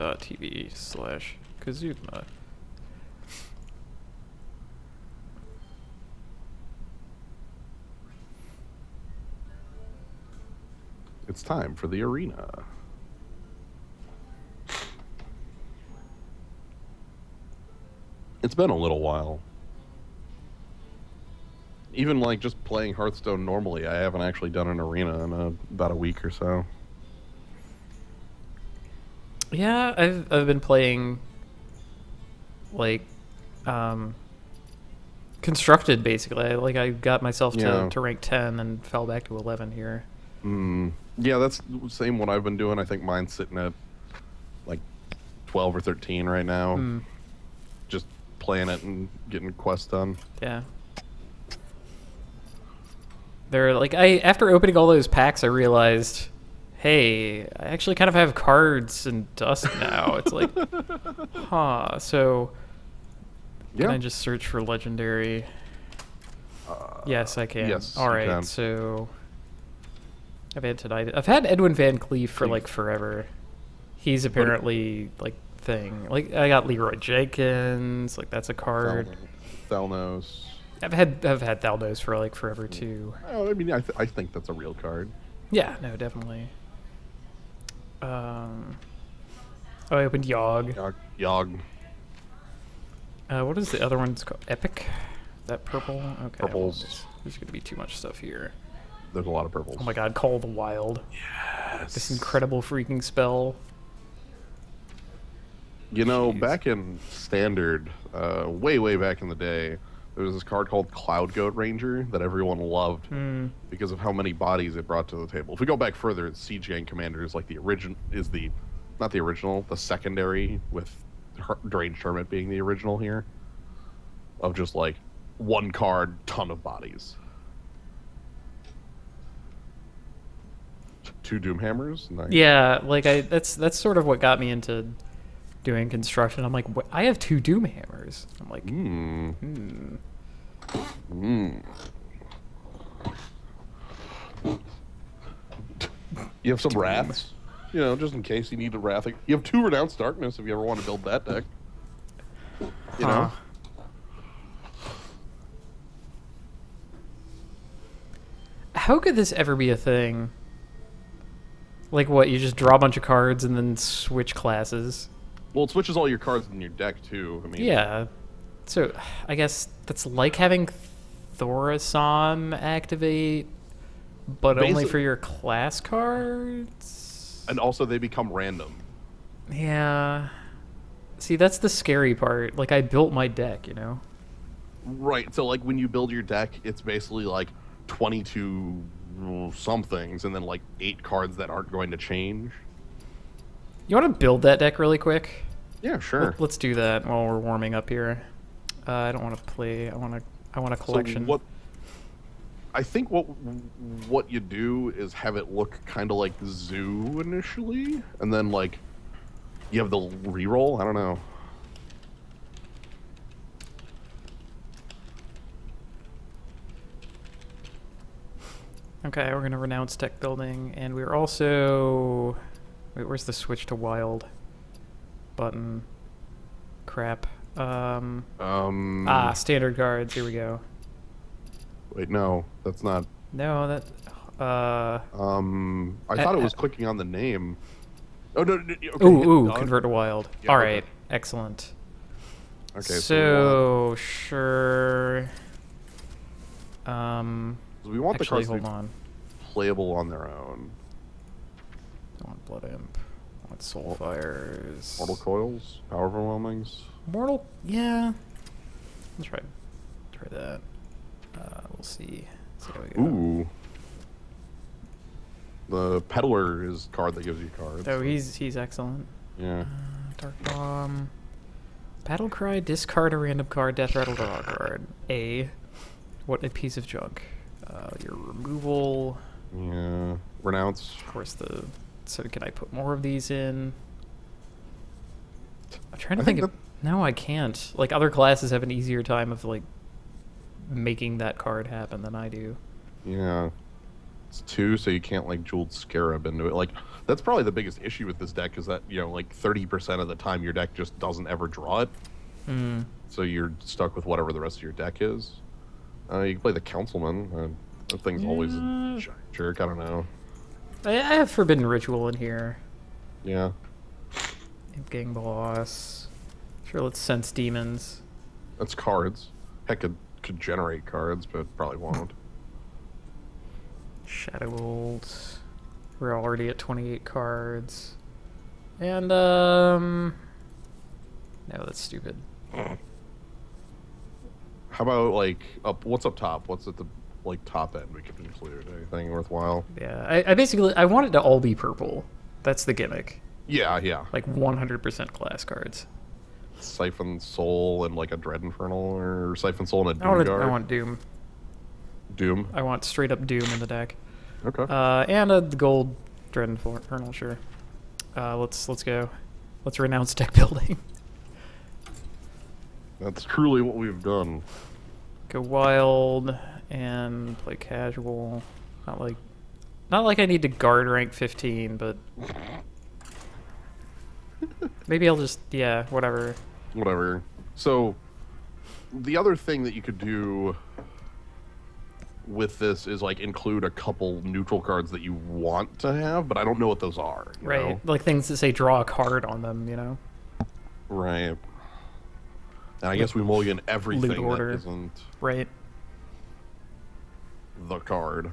twitch.tv/Kazuma. It's time for the arena. It's been a little while. Even like just playing Hearthstone normally, I haven't actually done an arena in about a week or so. Yeah, I've been playing like constructed basically. I got myself to rank 10 and fell back to 11 here. Yeah, that's the same what I've been doing. I think mine's sitting at like 12 or 13 right now. Just playing it and getting quests done. Yeah. They're like after opening all those packs I realized, hey, I actually kind of have cards in Dusk now. It's like, so can I just search for legendary? Yes, I can. Yes, all right, you can. So I've had Edwin Van Cleef for like forever. He's apparently like thing. Like I got Leroy Jenkins, like that's a card. Thalnos. I've had Thalnos for like forever too. Oh, I mean, I think that's a real card. Yeah, no, definitely. I opened Yogg. Yogg. What is the other one? It's called Epic. That purple? Okay. Purples. Well, there's going to be too much stuff here. There's a lot of purples. Oh my god, Call of the Wild. Yes. This incredible freaking spell. You know, Jeez. back in Standard, way back in the day, there was this card called Cloud Goat Ranger that everyone loved because of how many bodies it brought to the table. If we go back further, Siege Gang Commander is like the secondary, with Deranged Hermit being the original here, of just like one card, ton of bodies. 2 Doomhammers. Nice. Yeah, like that's sort of what got me into doing construction. I'm like, I have 2 Doomhammers. I'm like, You have some Wraths, you know, just in case you need a Wrath. You have 2 Renounced Darkness if you ever want to build that deck. You know? How could this ever be a thing? Like what, you just draw a bunch of cards and then switch classes? Well, it switches all your cards in your deck, too. I mean, Yeah. So, I guess that's like having Thorasam activate, but only for your class cards? And also, they become random. Yeah. See, that's the scary part. Like, I built my deck, you know? Right, so, like, when you build your deck, it's basically, like, 22 somethings, and then, like, 8 cards that aren't going to change. You want to build that deck really quick? Yeah, sure. Let's do that while we're warming up here. I don't want to play. I want a collection. So I think what you do is have it look kind of like Zoo initially, and then like you have the reroll. I don't know. Okay, we're gonna renounce deck building, and we're also. Wait, where's the switch to wild button? Crap. Standard cards. Here we go. Wait, no, that's not. No, that. I thought it was clicking on the name. Oh no! Okay, Ooh, convert to wild. Yeah, All okay. right, excellent. Okay, so sure. We want the Actually, cards to hold be on. playable on their own. I want Blood Imp. I want Soulfires. Mortal Coils, Power Overwhelmings. Mortal, yeah. Let's try that. We'll see how we go. Ooh. The Peddler is a card that gives you cards. Oh, he's excellent. Yeah. Dark Bomb. Battle Cry, discard a random card, death rattle, draw a card. What a piece of junk. Your removal. Yeah. Renounce. Of course, so can I put more of these in? I'm trying to think of... No, I can't. Like, other classes have an easier time of, like, making that card happen than I do. Yeah. It's 2, so you can't like Jeweled Scarab into it. Like that's probably the biggest issue with this deck is that like 30% of the time your deck just doesn't ever draw it. So you're stuck with whatever the rest of your deck is. You can play the Councilman. That thing's always a jerk. I don't know. I have Forbidden Ritual in here. Yeah. Imp Gang Boss. Sure, let's sense demons. That's cards. Heck, it could generate cards, but probably won't. Shadow Bolt. We're already at 28 cards. And, no, that's stupid. How about, like, what's up top? What's at the, like, top end we could include? Anything worthwhile? Yeah, I want it to all be purple. That's the gimmick. Yeah, yeah. Like 100% class cards. Siphon Soul and, like, a Dread Infernal, or Siphon Soul and a Doom Guard? I want Doom. Doom? I want straight up Doom in the deck. Okay. And a gold Dread Infernal, sure. Let's go. Let's renounce deck building. That's truly what we've done. Go wild and play casual. Not like I need to guard rank 15, but maybe I'll just whatever. Whatever. So the other thing that you could do with this is like include a couple neutral cards that you want to have, but I don't know what those are. You Right. know? Like things that say draw a card on them, you know? Right. And I guess we mulligan everything Loot order. that isn't Right. the card.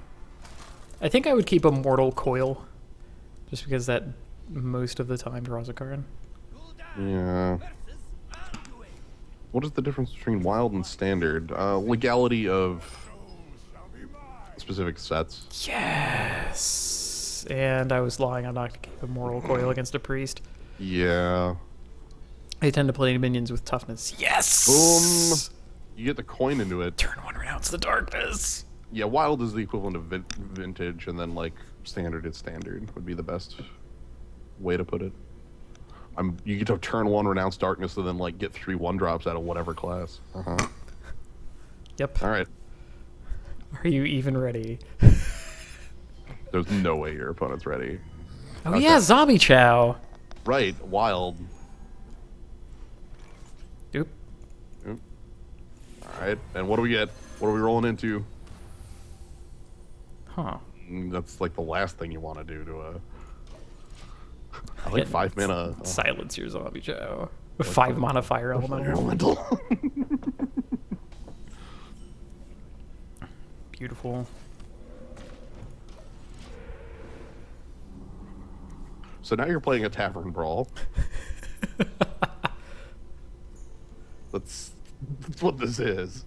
I think I would keep a Mortal Coil, just because that most of the time draws a card. Yeah. What is the difference between wild and standard? Legality of specific sets. Yes! And I was lying, I'm not going to keep a Mortal Coil against a priest. Yeah. I tend to play minions with toughness. Yes! Boom! You get the coin into it. Turn 1, renounce the darkness. Yeah, wild is the equivalent of vintage, and then like standard is standard would be the best way to put it. You get to turn 1, renounce darkness, and then like get 3 1-drops out of whatever class. Yep. All right. Are you even ready? There's no way your opponent's ready. Oh okay. Yeah, Zombie Chow. Right, wild. Oop. All right, and what do we get? What are we rolling into? Huh. That's like the last thing you want to do to a. I like 5 mana. Silence your Zombie Chow. 5 mana fire elemental. Beautiful. So now you're playing a Tavern Brawl. That's what this is.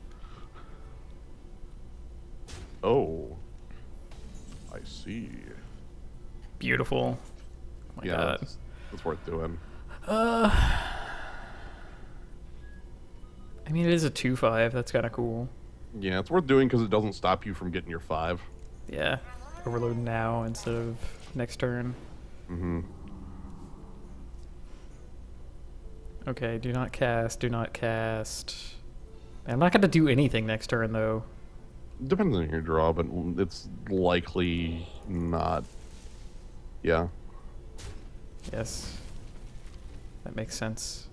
Oh. I see. Beautiful. Oh my God. That's worth doing. I mean, it is a 2/5. That's kind of cool. Yeah, it's worth doing because it doesn't stop you from getting your 5. Yeah. Overload now instead of next turn. Okay, do not cast, do not cast. I'm not going to do anything next turn, though. Depends on your draw, but it's likely not. Yeah. Yes. That makes sense.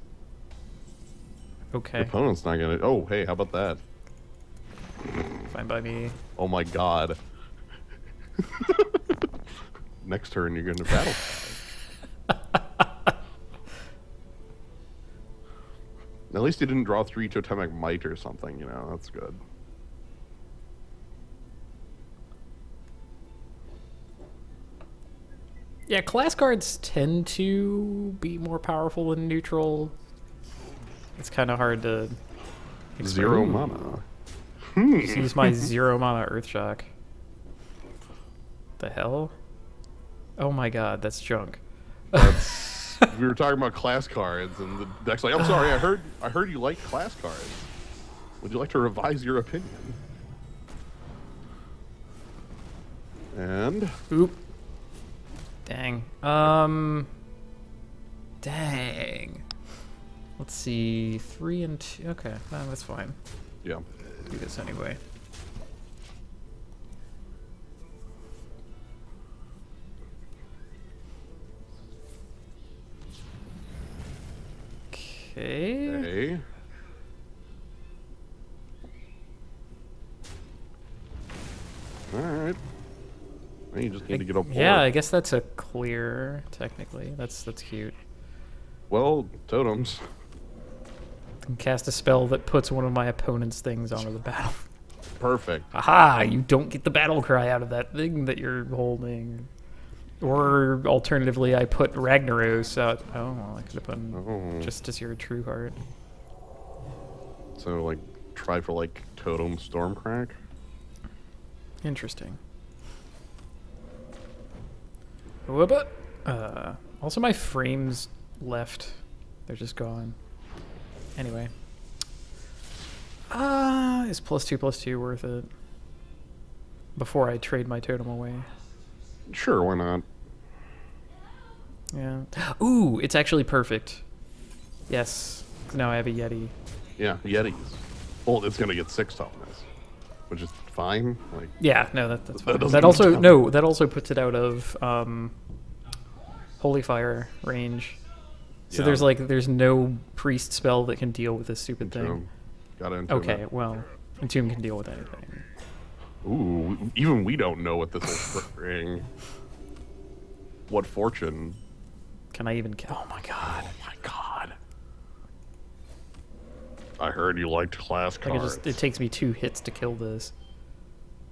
Okay. Your opponent's not gonna. Oh, hey, how about that? Fine by me. Oh my God. Next turn, you're going to battle. At least you didn't draw 3 Totemic Might or something, you know, that's good. Yeah, class cards tend to be more powerful than neutral. It's kind of hard to... 0 mana. Just use my 0 mana Earthshock. The hell? Oh my God, that's junk. We were talking about class cards, and the deck's like, I'm sorry, I heard you like class cards. Would you like to revise your opinion? And... Oop. Dang. Dang. Let's see. 3 and 2. Okay, that's fine. Yeah. Do this anyway. Okay. Okay. Alright. Well, you just need to get a board. Yeah, I guess that's a clear, technically. That's cute. Well, totems. I can cast a spell that puts one of my opponent's things onto the battle. Perfect. Aha! You don't get the battle cry out of that thing that you're holding. Or alternatively, I put Ragnaros out. Oh, well, I could have put just as your true heart. So, like, try for, like, totem Stormcrack. Interesting. Whoop. Also, my frames left. They're just gone. Anyway. Is +2/+2 worth it? Before I trade my totem away. Sure, why not? Yeah. Ooh, it's actually perfect. Yes. 'Cause now I have a Yeti. Yeah, Yetis. Well, it's gonna get 6 toughness, which is fine. Like, Yeah, no, that's fine. doesn't That also count. no, that also puts it out of Holy Fire range. So Yeah. there's no priest spell that can deal with this stupid thing. Entomb. Gotta entomb Okay, it. well, Entomb can deal with anything. Ooh, even we don't know what this will bring. What fortune? Can I even? Oh my god! Oh my god. I heard you liked class Like cards. it takes me 2 hits to kill this,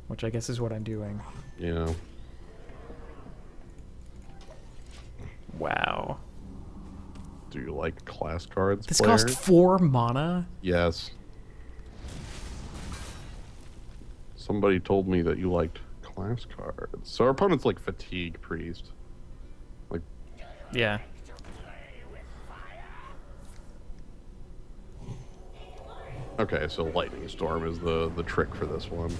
which I guess is what I'm doing. Yeah. Wow. Do you like class cards, This players? cost 4 mana. Yes. Somebody told me that you liked class cards. So our opponent's like Fatigue Priest. Like, Yeah. okay, so Lightning Storm is the trick for this one.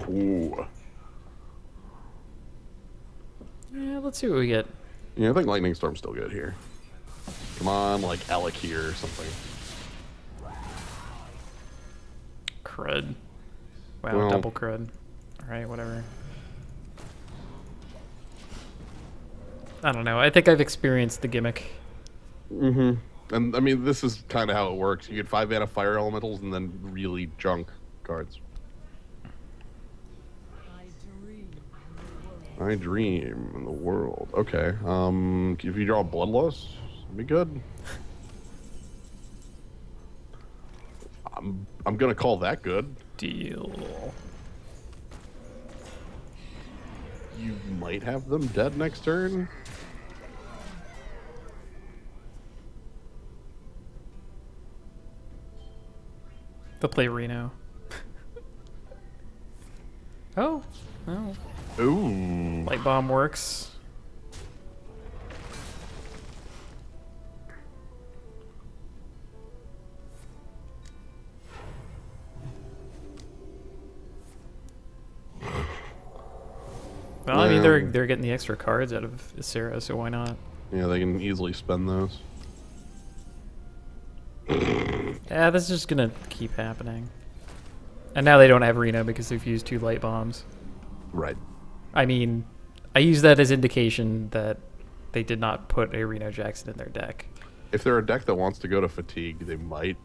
Ooh. Yeah. Let's see what we get. Yeah, I think Lightning Storm's still good here. Come on, like Alec here or something. Crud. Wow, Well- double crud. Alright, whatever. I don't know. I think I've experienced the gimmick. Mm-hmm. And I mean, this is kind of how it works. You get 5 mana fire elementals and then really junk cards. I dream in the world. Okay. If you draw Bloodlust, it'd be good. I'm gonna call that good. Deal. You might have them dead next turn. They'll play Reno. Oh. Ooh. Light bomb works. Well, I mean, they're getting the extra cards out of Isera, so why not? Yeah, they can easily spend those. Yeah, this is just gonna keep happening. And now they don't have Reno because they've used 2 light bombs. Right. I mean, I use that as indication that they did not put a Reno Jackson in their deck. If they're a deck that wants to go to Fatigue, they might.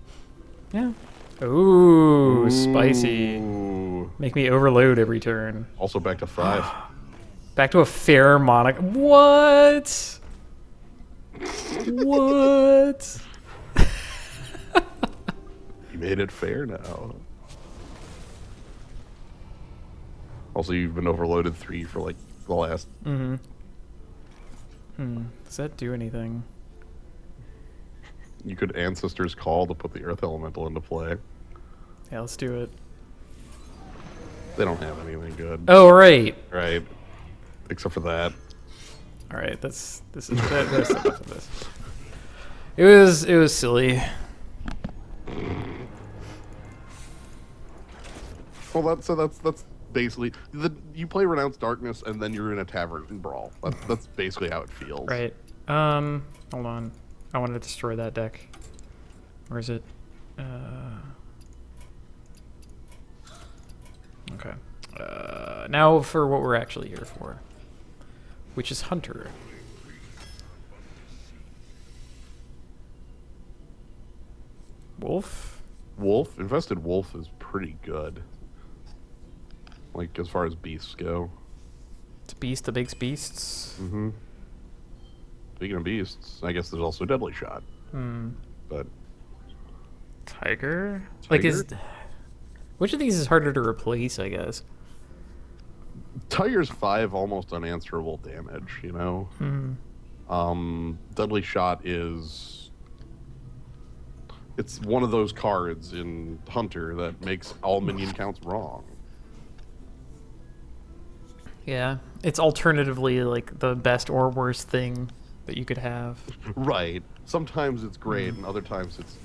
Yeah. Ooh, spicy. Ooh. Make me overload every turn. Also back to 5. Back to a fair Monac. What? What? You made it fair now. Also, you've been overloaded 3 for like the last. Does that do anything? You could Ancestor's Call to put the Earth Elemental into play. Yeah, let's do it. They don't have anything good. Oh, right. Right. Except for that. All right, that's enough of this. It was silly. Well, that's basically you play Renounced Darkness and then you're in a tavern brawl. That's basically how it feels. Right. Hold on. I want to destroy that deck. Where is it? Okay. Now for what we're actually here for, which is Hunter. Wolf? Wolf, infested wolf is pretty good. Like as far as beasts go. It's beast that makes beasts. Mm-hmm. Speaking of beasts, I guess there's also deadly shot. Hmm. But Tiger? Like, which of these is harder to replace, I guess? Tiger's 5 almost unanswerable damage, you know? Deadly Shot is... It's one of those cards in Hunter that makes all minion counts wrong. Yeah. It's alternatively, like, the best or worst thing that you could have. Right. Sometimes it's great, and other times it's...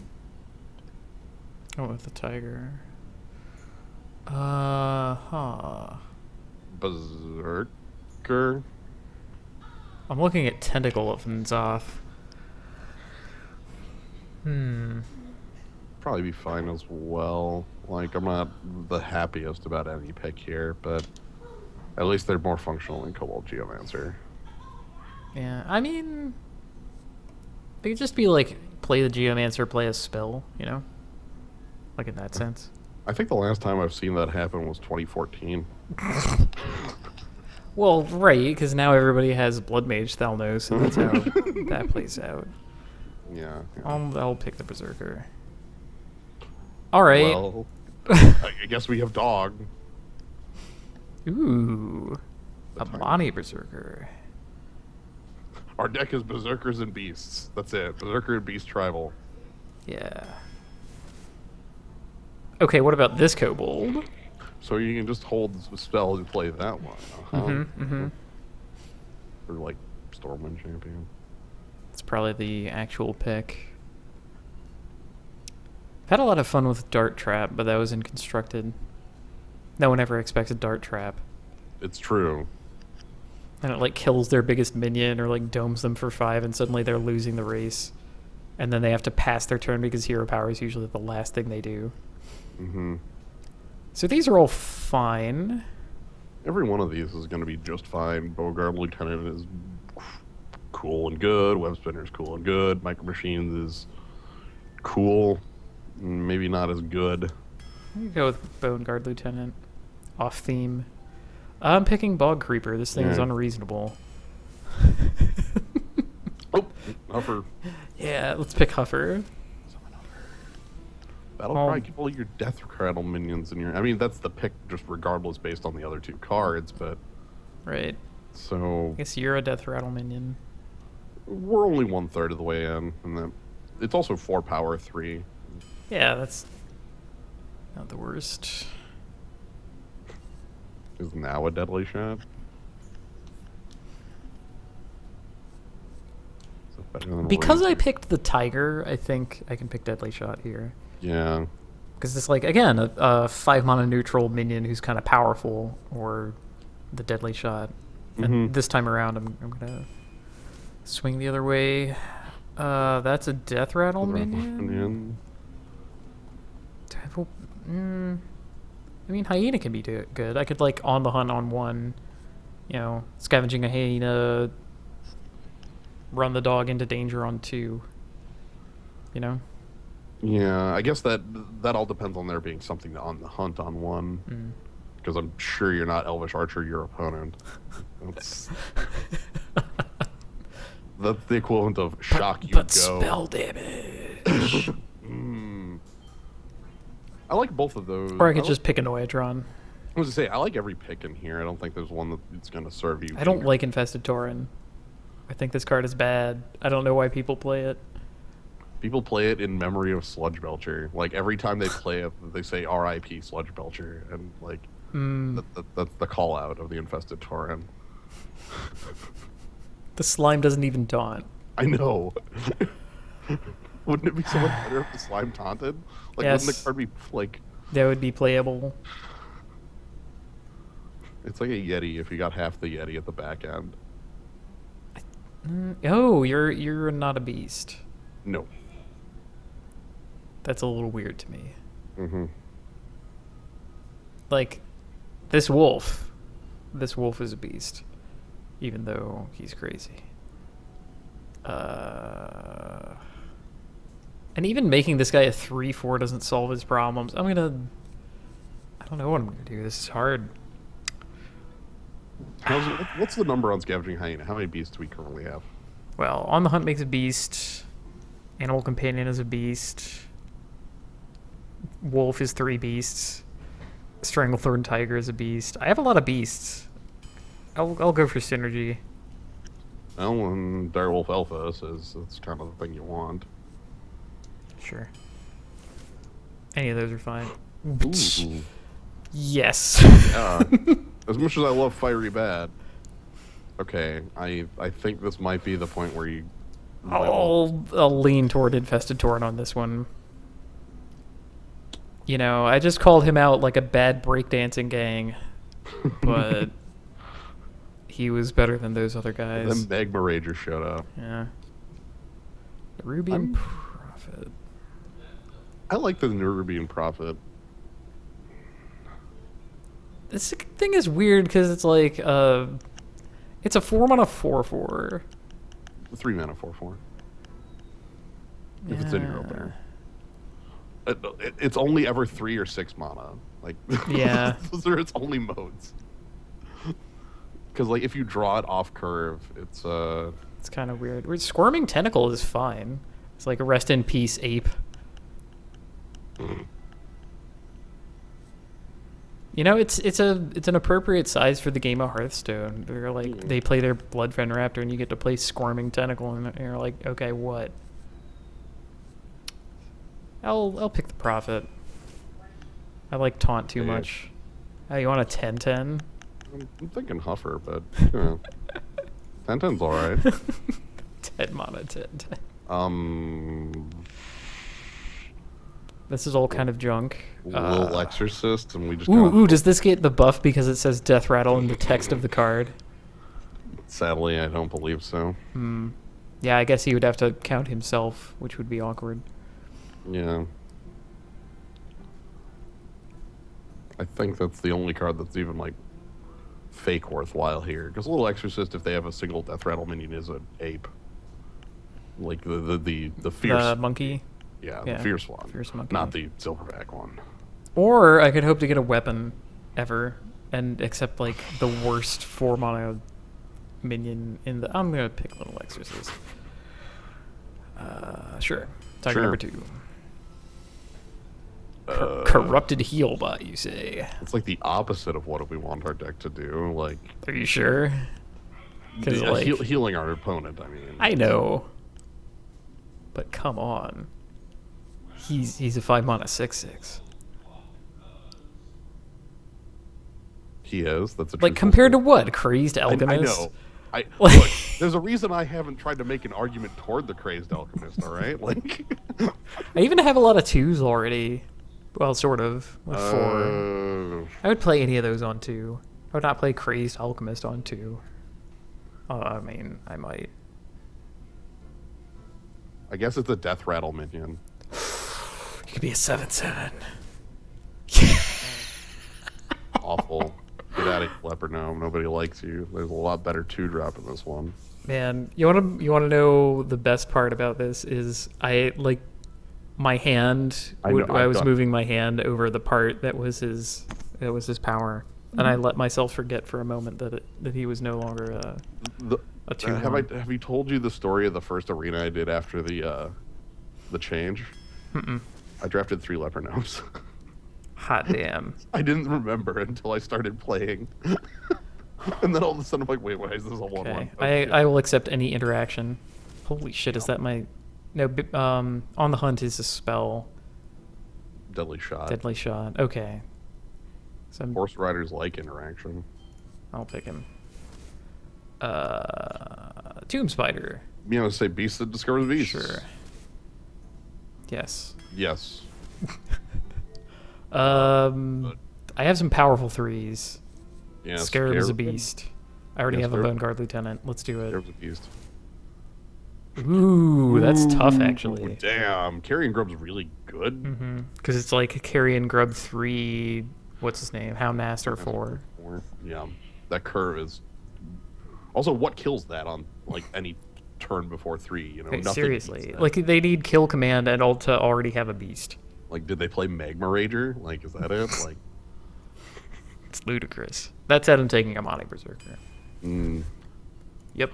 Oh, with the tiger. Huh. Berserker? I'm looking at Tentacle of Nzoth. Probably be fine as well. Like, I'm not the happiest about any pick here, but at least they're more functional than Cobalt Geomancer. Yeah, I mean... They could just be like, play the Geomancer, play a spell, you know? Like in that sense. I think the last time I've seen that happen was 2014. Well, right, because now everybody has Blood Mage Thalnos, and that's how that plays out. Yeah. I'll pick the Berserker. Alright. Well, I guess we have Dog. Ooh. A Bonnie Berserker. Our deck is Berserkers and Beasts. That's it. Berserker and Beast Tribal. Yeah. Okay, what about this kobold? So you can just hold the spell and play that one. Or like Stormwind Champion. It's probably the actual pick. I've had a lot of fun with Dart Trap, but that was in Constructed. No one ever expected Dart Trap. It's true. And it like kills their biggest minion or like domes them for 5 and suddenly they're losing the race. And then they have to pass their turn because hero power is usually the last thing they do. So these are all fine. Every one of these is going to be just fine. Bogart Lieutenant is cool and good. Web Spinner is cool and good. Micro Machines is cool. Maybe not as good. I'm gonna go with Bone Guard Lieutenant. Off theme. I'm picking Bog Creeper. This thing is unreasonable. Oh, Huffer. Yeah, let's pick Huffer. That'll probably keep all your Death Rattle minions in your... I mean, that's the pick just regardless based on the other 2 cards, but... Right. So... I guess you're a Death Rattle minion. We're only 1/3 of the way in, and then it's also 4 power 3. Yeah, that's not the worst. Is now a Deadly Shot. Because I picked the Tiger, I think I can pick Deadly Shot here. Yeah. Because it's like, again, a 5-mana neutral minion who's kind of powerful, or the Deadly Shot. And this time around, I'm going to swing the other way. That's a Death Rattle minion? I mean, Hyena can be good. I could, like, on the hunt on 1, you know, scavenging a Hyena, run the dog into danger on 2, you know? Yeah, I guess that all depends on there being something on the hunt on 1. Because I'm sure you're not Elvish Archer, your opponent. That's the equivalent of shock you but go. Spell damage. I like both of those. Or I could just pick a Noyatron. I was to say, I like every pick in here. I don't think there's one that's going to serve you. I don't like Infested Tauren. I think this card is bad. I don't know why people play it. People play it in memory of Sludge Belcher. Like, every time they play it, they say R.I.P. Sludge Belcher. And, like, that's the call-out of the Infested Tauren. The slime doesn't even taunt. I know. Wouldn't it be so much better if the slime taunted? Like, yes. wouldn't the card be, like... That would be playable. It's like a Yeti if you got half the Yeti at the back end. Oh, you're not a beast. No. That's a little weird to me. Like, this wolf is a beast, even though he's crazy. And And even making this guy a 3/4 doesn't solve his problems. I don't know what I'm gonna do. This is hard. What's the number on Scavenging Hyena? How many beasts do we currently have? Well, On the Hunt makes a beast. Animal Companion is a beast. Wolf is 3 beasts. Stranglethorn Tiger is a beast. I have a lot of beasts. I'll go for synergy. Well, and Direwolf Alpha says that's kind of the thing you want. Sure. Any of those are fine. Ooh. Yes. As much as I love Fiery Bad. Okay, I think this might be the point where you... I'll lean toward Infested Torrent on this one. You know, I just called him out like a bad breakdancing gang, but he was better than those other guys. Then Magma Rager showed up. Yeah. The Rubian Prophet. I like the Rubian Prophet. This thing is weird because it's like, it's a 4-mana 4/4. 3-mana 4/4. If it's in your opener. It's only ever 3 or 6 mana. Like, yeah, those are its only modes. Because like if you draw it off curve, it's kind of weird. Squirming Tentacle is fine. It's like a rest in peace ape. You know, it's an appropriate size for the game of Hearthstone. They're like they play their Bloodfen Raptor, and you get to play Squirming Tentacle, and you're like, okay, what? I'll pick the Prophet. I like Taunt too much. Oh, you want a 10/10? I'm thinking Huffer, but you know, 10/10's all right. 10 mana 10/10. This is all kind of junk. Little Exorcist, and we just. Ooh, does this get the buff because it says Death Rattle in the text of the card? Sadly, I don't believe so. Yeah, I guess he would have to count himself, which would be awkward. Yeah. I think that's the only card that's even like fake worthwhile here. Because Little Exorcist, if they have a single Death Rattle minion, is an ape. Like the fierce. The monkey. Yeah, the fierce one. Fierce monkey. Not the silverback one. Or I could hope to get a weapon ever and accept like the worst 4-mana minion in the. I'm gonna pick Little Exorcist. Sure. Tiger number 2. Corrupted Healbot, you say? It's like the opposite of what we want our deck to do. Like, are you sure? Yeah, like, healing our opponent. I mean, I know, but come on. He's a 5-mana 6/6. He is. That's a like compared to what? Crazed Alchemist. I know. Look, there's a reason I haven't tried to make an argument toward the Crazed Alchemist. All right, like I even have a lot of 2s already. Well, sort of. With 4. I would play any of those on 2. I would not play Crazed Alchemist on 2. I mean, I might. I guess it's a Death Rattle minion. You could be a 7/7. Awful. Get out of here, Leopard Gnome. Nobody likes you. There's a lot better 2-drop in this one. Man, you wanna know the best part about this is I like my hand. I was moving my hand over the part that was his power, and I let myself forget for a moment that he was no longer a 2/1. Have you told you the story of the first arena I did after the change? I drafted 3 Leopard Gnomes. Hot damn. I didn't remember until I started playing. And then all of a sudden I'm like, wait, why is this a 1/1? Okay. I will accept any interaction. Holy shit, is that my... No, On the Hunt is a spell. Deadly Shot. Deadly Shot, okay. So Horse Riders like interaction. I'll pick him. Tomb Spider. You know, say Beast that discovers beasts. Sure. Yes. Yes. I have some powerful 3s. Yeah, Scarab's a beast. I already have a Bone Guard Lieutenant. Let's do it. Scarab's a beast. Ooh, that's tough, actually. Damn, Carrion Grub's really good. Because it's like Carrion Grub 3... What's his name? Houndmaster 4. Yeah, that curve is... Also, what kills that on like any turn before 3. You know, Okay, nothing seriously, beats that. like they need kill command and to already have a beast. Like, did they play Magma Rager? Like, is that it? Like, It's ludicrous. That's Adam taking a Monty Berserker. Yep.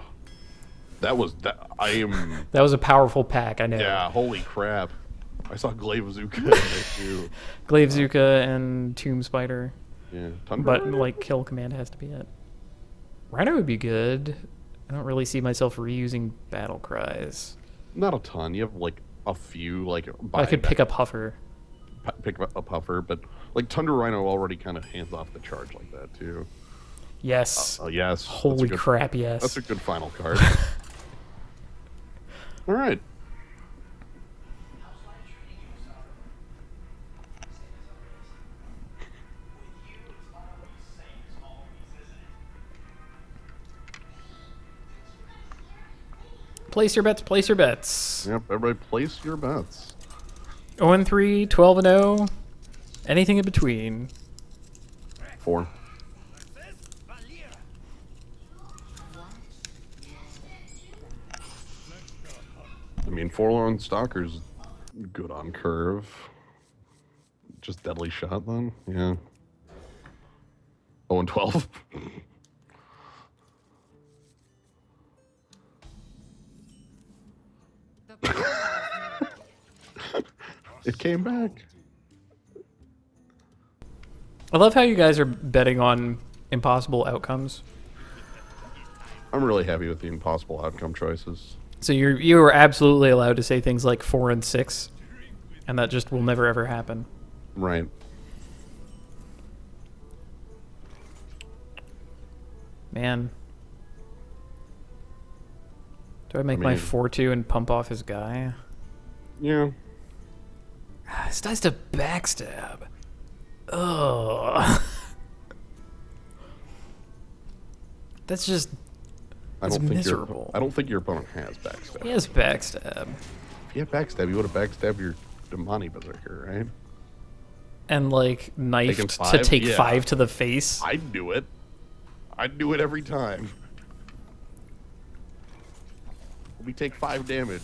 that was that. I am. That was a powerful pack, I know. Yeah, holy crap! I saw Glaivezooka in there too. Glaivezooka and Tomb Spider. Yeah, Tundra But, Rider? like, kill command has to be it. Rhino would be good. I don't really see myself reusing battle cries. Not a ton. You have like a few. Like, I could pick up Huffer. pick up a puffer, but like Tundra Rhino already kind of hands off the charge like that too. Yes. Yes. Holy crap, yes. That's a good final card. All right. Place your bets, place your bets. Yep. Everybody, place your bets. 0-3, 12-0, anything in between. 4. I mean, Forlorn Stalker's good on curve. Just deadly shot then? Yeah. 0-12. It came back. I love how you guys are betting on impossible outcomes. I'm really happy with the impossible outcome choices. So you are absolutely allowed to say things like 4 and 6, and that just will never ever happen. Right. Man. Do I make my mean- 4-2 and pump off his guy? Yeah. This dies to backstab. Ugh. That's just... I It's don't think miserable. I don't think your opponent has backstab. He has backstab. If he had backstab, you would have backstabbed your Damani Berserker, right? And, like, knifed Taking to 5? take Yeah. 5 to the face. I'd do it. I'd do it every time. We take 5 damage.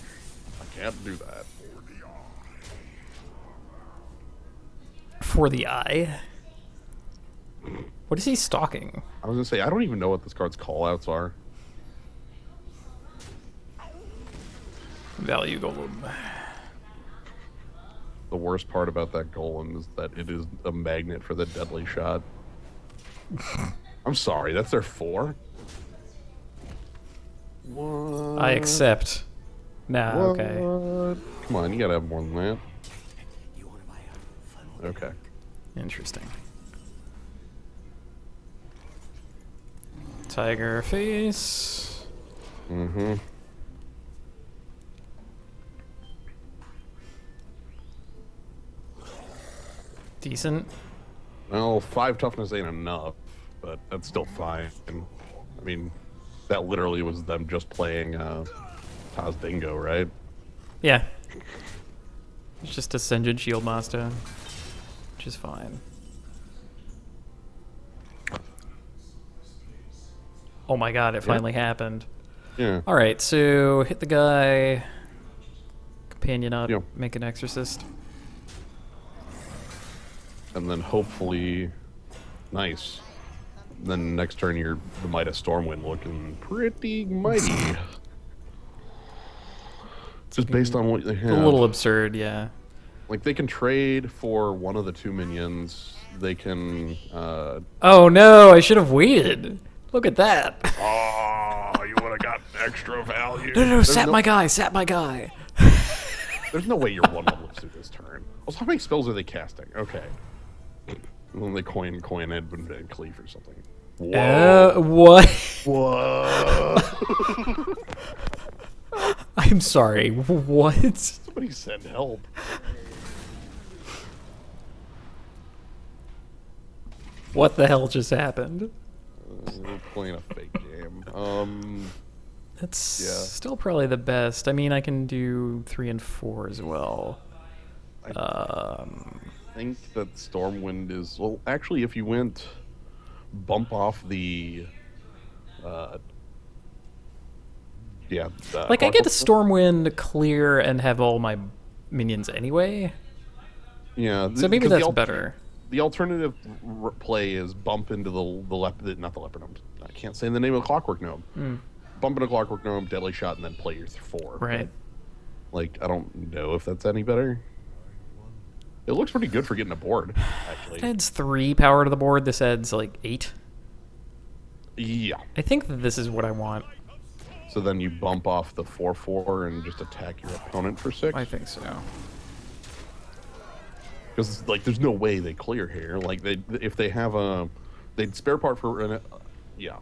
I can't do that. For the eye. What is he stalking? I was gonna say, I don't even know what this card's callouts are. Value golem. The worst part about that golem is that it is a magnet for the deadly shot. I'm sorry, that's their 4? What? I accept. Nah, What? okay. Come on, you gotta have more than that. Okay. Interesting. Tiger face. Mm-hmm. Decent. Well, 5 toughness ain't enough, but that's still fine. I mean, that literally was them just playing Taz Dingo, right? Yeah. It's just Ascended Shield Master. Which is fine. Oh my god, it finally happened. Yeah. Alright, so hit the guy. Companion up, Yeah. make an exorcist. And then hopefully, nice. Then next turn, you're the Midas Stormwind looking pretty mighty. Just based on what they have. A little absurd, yeah. Like, they can trade for one of the 2 minions. They can, Oh no, I should have waited. Look at that. Oh, you would have got extra value. No, sat my guy, sat my guy. There's no way you're one level through this turn. Also, how many spells are they casting? Okay. And then they coin Edmund Van Cleef or something. Whoa. What? Whoa. I'm sorry, what? Somebody send help. What the hell just happened? We're playing a fake game. That's Yeah. still probably the best. I mean, I can do 3 and 4 as well. I think that Stormwind is... Well, actually, if you went bump off the Yeah. Like, I get to Clockwork- Stormwind clear and have all my minions anyway. Yeah. So maybe 'cause that's better. The alternative play is bump into not the leopard gnome. I can't say the name of the clockwork gnome. Bump into clockwork gnome, deadly shot, and then play your 4. Right. But, like, I don't know if that's any better. It looks pretty good for getting a board, actually. It adds 3 power to the board. This adds, like, 8. Yeah. I think that this is what I want. So then you bump off the 4/4 and just attack your opponent for 6. I think so. Because like, there's no way they clear here. Like if they have they'd spare part for yeah.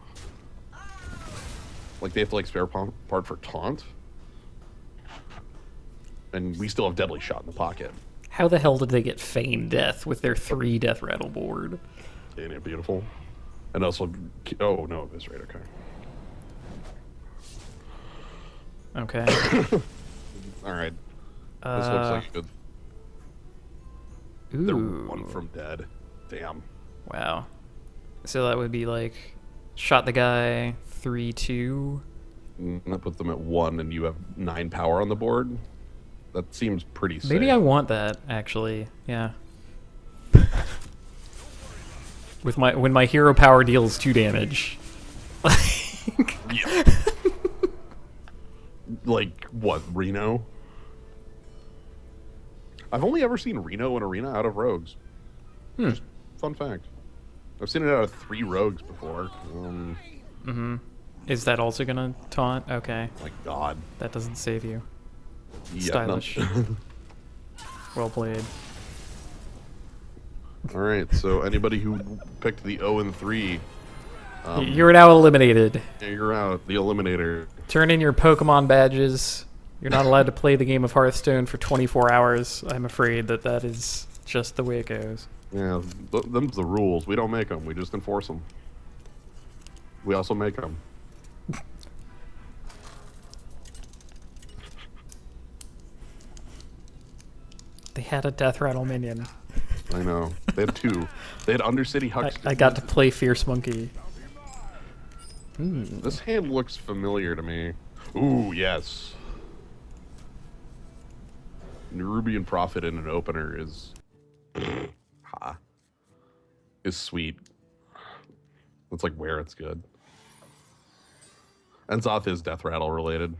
Like they have to like spare part for taunt, and we still have deadly shot in the pocket. How the hell did they get feign death with their 3 death rattle board? Ain't it beautiful? And also, oh no, that's right. Okay. Okay. All right. This looks like good. Ooh. They're 1 from dead. Damn. Wow. So that would be like, shot the guy, 3/2. That puts them at 1, and you have 9 power on the board. That seems pretty safe. Maybe I want that, actually. Yeah. With when my hero power deals 2 damage. Yeah. Like, what, Reno? I've only ever seen Reno in Arena out of rogues. Just fun fact. I've seen it out of 3 rogues before. Is that also gonna taunt? Okay. My god. That doesn't save you. Yeah, Stylish. Well played. Alright, so anybody who picked the 0 and 3, You're now eliminated. you're out. The Eliminator. Turn in your Pokemon badges. You're not allowed to play the game of Hearthstone for 24 hours. I'm afraid that is just the way it goes. Yeah, them's the rules. We don't make them. We just enforce them. We also make them. They had a Death Rattle minion. I know. They had 2. They had Undercity Huckster. I got to play Fierce Monkey. This hand looks familiar to me. Ooh, yes. Nerubian Prophet in an opener is sweet. That's like where it's good. And Zoth is Death Rattle related.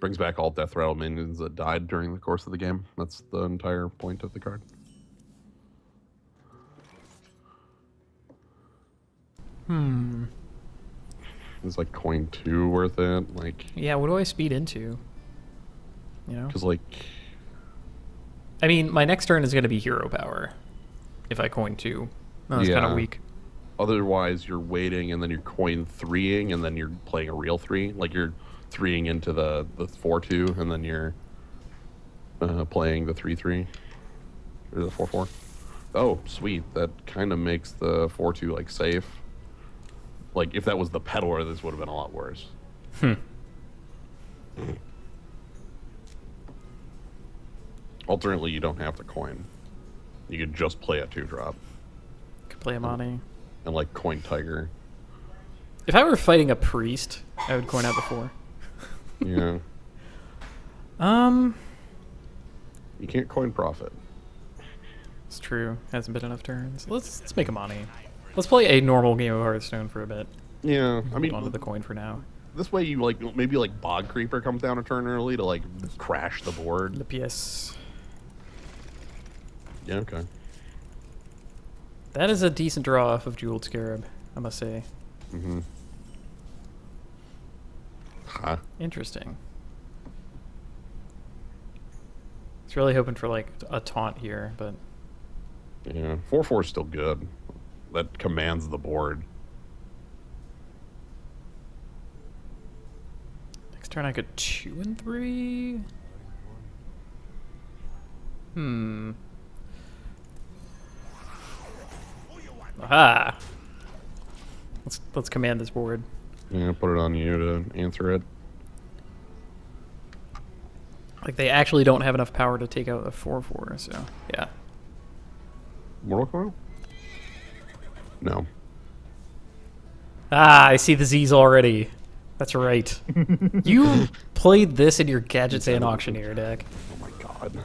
Brings back all Death Rattle minions that died during the course of the game. That's the entire point of the card. Is like coin 2 worth it? Like, Yeah, what do I speed into? You know? because like, I mean, my next turn is going to be hero power. If I coin 2. That's kind Yeah. of weak. otherwise you're waiting and then you're coin 3ing and then you're playing a real 3. Like you're 3ing into the 4/2 and then you're playing the 3/3 or the 4/4. Oh, sweet. That kind of makes the 4/2 like safe. Like if that was the peddler, this would have been a lot worse. Alternately, you don't have to coin. You could just play a 2-drop Could play Amani. and like coin Tiger. If I were fighting a priest, I would coin out before. Yeah. You can't coin Prophet. It's true. Hasn't been enough turns. Let's make Amani. Let's play a normal game of Hearthstone for a bit. Yeah, I mean, Hold on to the coin for now. this way you like maybe like Bog Creeper comes down a turn early to like crash the board. The PS. Yeah, okay. That is a decent draw off of Jeweled Scarab, I must say. Mm-hmm. Huh. Interesting. It's really hoping for like a taunt here, but Yeah, 4/4 is still good. That commands the board. next turn I could 2 and 3. Aha! Let's command this board. Yeah, put it on you to answer it. Like they actually don't have enough power to take out a 4/4, so yeah. Mortal Coil? No. Ah, I see the Z's already. That's right. You played this in your Gadgets and Auctioneer deck. Oh my god.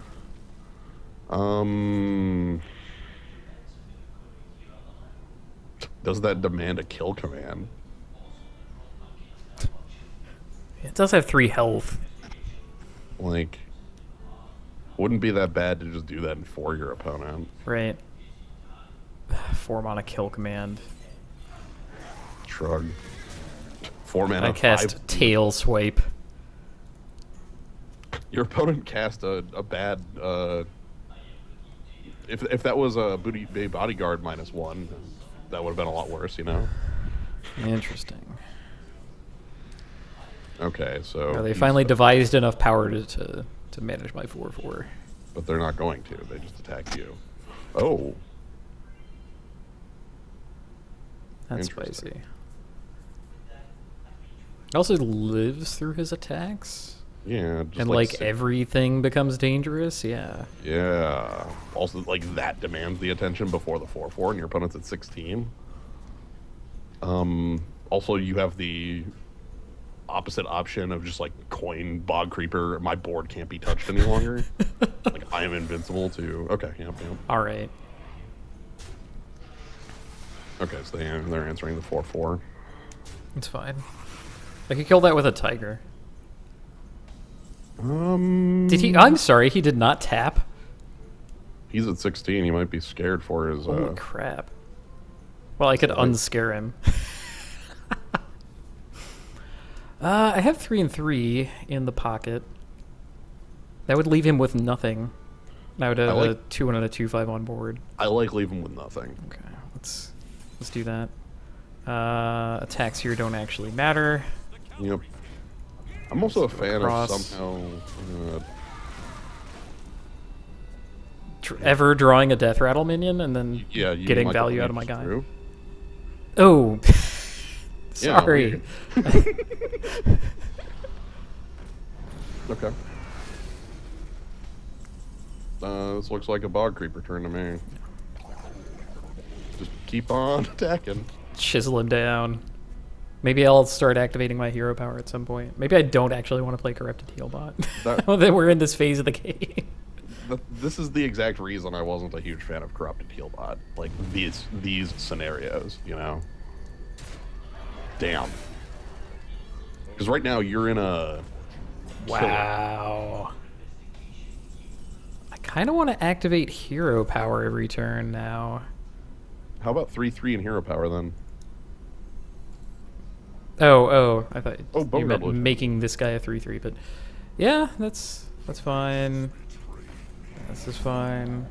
Does that demand a kill command? It does have 3 health. Like, wouldn't be that bad to just do that for your opponent. Right. 4 mana kill command. Shrug. 4 mana. I cast 5. Tail Swipe. Your opponent cast a bad. If that was a bodyguard -1, that would have been a lot worse, you know. Interesting. Okay, so They finally devised enough power to manage my 4/4. but they're not going to. They just attack you. Oh, That's Interesting. spicy. He also lives through his attacks. yeah, just And like everything becomes dangerous, yeah. yeah. Also, like that demands the attention before the 4/4, and your opponent's at 16. Also, you have the opposite option of just like coin Bog Creeper. My board can't be touched any longer. Like I am invincible to. Okay, yep. All right. Okay, so they're answering the 4/4. It's fine. I could kill that with a tiger. Did he? I'm sorry, he did not tap. He's at 16. He might be scared for his. Holy crap. Well, I could unscare him. I have 3 and 3 in the pocket. That would leave him with nothing. I would have a 2 and a 2/5 on board. I like leaving with nothing. Okay, let's do that. Attacks here don't actually matter. Yep. I'm also a fan Cross. of somehow. Ever drawing a Death Rattle minion and then Yeah, getting value out of my guy. Through. Oh, Yeah, sorry. Okay. This looks like a Bog Creeper turn to me. Just keep on attacking. Chisel him down. Maybe I'll start activating my hero power at some point. Maybe I don't actually want to play Corrupted Healbot. Now that we're in this phase of the game. This is the exact reason I wasn't a huge fan of Corrupted Healbot. Like these scenarios, you know. Damn. Because right now you're in a. Wow. I kind of want to activate hero power every turn now. How about 3/3 and hero power then? Oh, I thought Oh, you Bone meant Revolution. making this guy a 3/3, but yeah, that's fine. This is fine.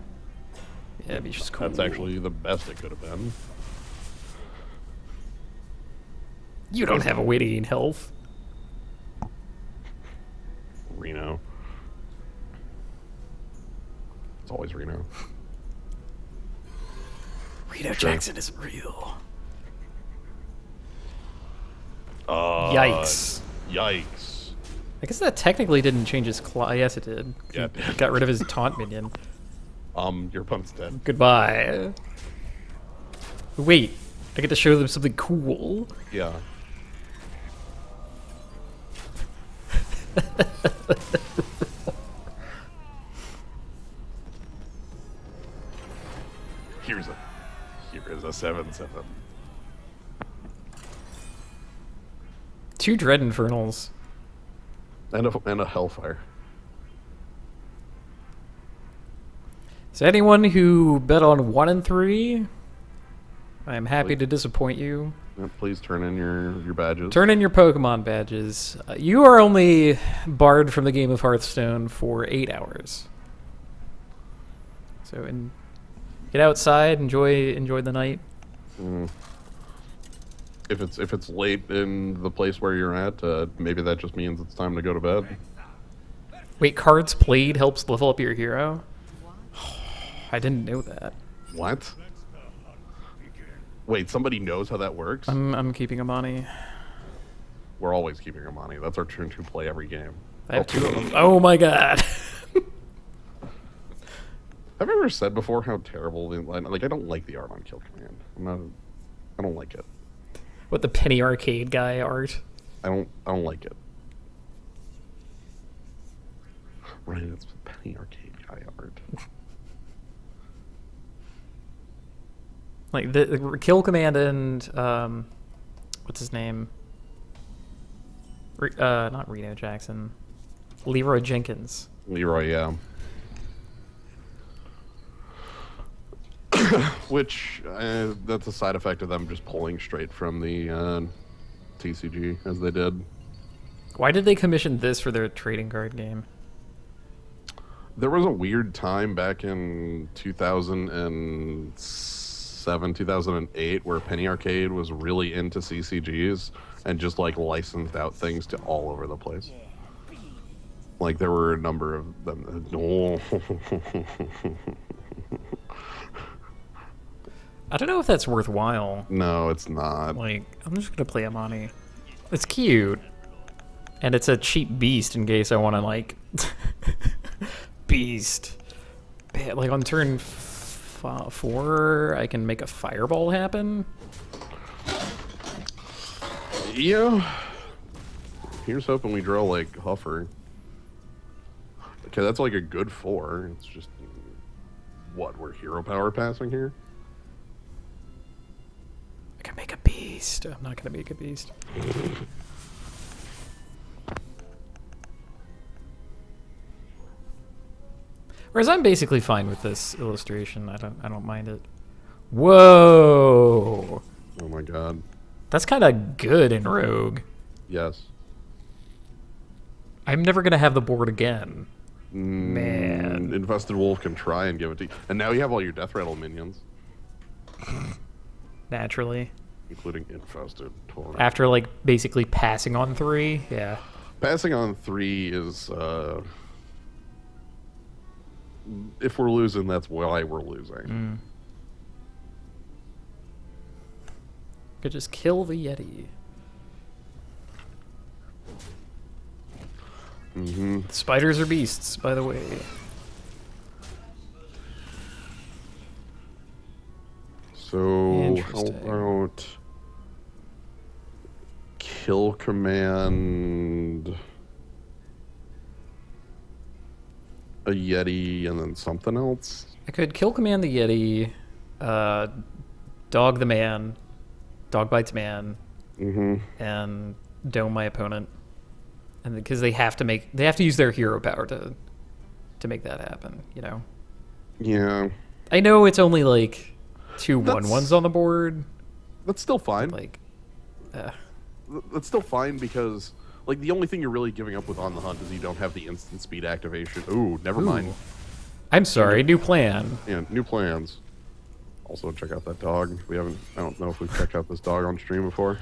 Yeah, be just cool. That's actually the best it could have been. You don't have a way to gain health. Reno. It's always Reno. Reno Jackson isn't real. Yikes. Yikes. Yikes. I guess that technically didn't change his class. Yes, it did. Yeah. He got rid of his taunt minion. Your opponent's dead. Goodbye. Wait, I get to show them something cool. Yeah. Here is a 7/7. 2 Dread Infernals. And a Hellfire. So anyone who bet on 1 and 3, I am happy to disappoint you. Yeah, please turn in your badges. Turn in your Pokemon badges. You are only barred from the game of Hearthstone for 8 hours. So get outside, enjoy the night. If it's late in the place where you're at, maybe that just means it's time to go to bed. Wait, cards played helps level up your hero? I didn't know that. What? Wait, somebody knows how that works? I'm keeping Amani. We're always keeping Amani. That's our turn to play every game. I have 2 of them. Oh my god. Have you ever said before how terrible like I don't like the art on Kill Command. I don't like it. What, the Penny Arcade guy art? I don't like it. Right, it's Penny Arcade guy art. Like the kill command and what's his name? Not Reno Jackson, Leroy Jenkins. Leroy, yeah. Which that's a side effect of them just pulling straight from the TCG as they did. Why did they commission this for their trading card game? There was a weird time back in 2007, 2008 where Penny Arcade was really into CCGs and just like licensed out things to all over the place. Like there were a number of them. No. I don't know if that's worthwhile. No, it's not. Like, I'm just gonna play Amani. It's cute. And it's a cheap beast in case I want to, like... beast. Like, on turn 4, I can make a fireball happen? Yeah. Here's hoping we draw, like, Huffer. Okay, that's like a good 4. It's just... What, we're hero power passing here? I can make a beast. I'm not gonna make a beast. Whereas I'm basically fine with this illustration. I don't mind it. Whoa! Oh my god. That's kind of good in Rogue. Yes. I'm never gonna have the board again. Man. Infested Wolf can try and give it to you. And now you have all your Death Rattle minions. Naturally. Including Infested Torrent. After, like, basically passing on 3, yeah. Passing on 3 is, if we're losing, that's why we're losing. Could just kill the Yeti. Spiders are beasts, by the way. So, how about kill command a Yeti and then something else? I could kill command the Yeti, dog the man, dog bites man, and dome my opponent. And because they have to use their hero power to make that happen, you know? Yeah. I know it's only like 2 1/1s on the board. That's still fine. Like, that's still fine because, like, the only thing you're really giving up with On the Hunt is you don't have the instant speed activation. Ooh, never mind. I'm sorry, new plan. Yeah, new plans. Also, check out that dog. I don't know if we've checked out this dog on stream before.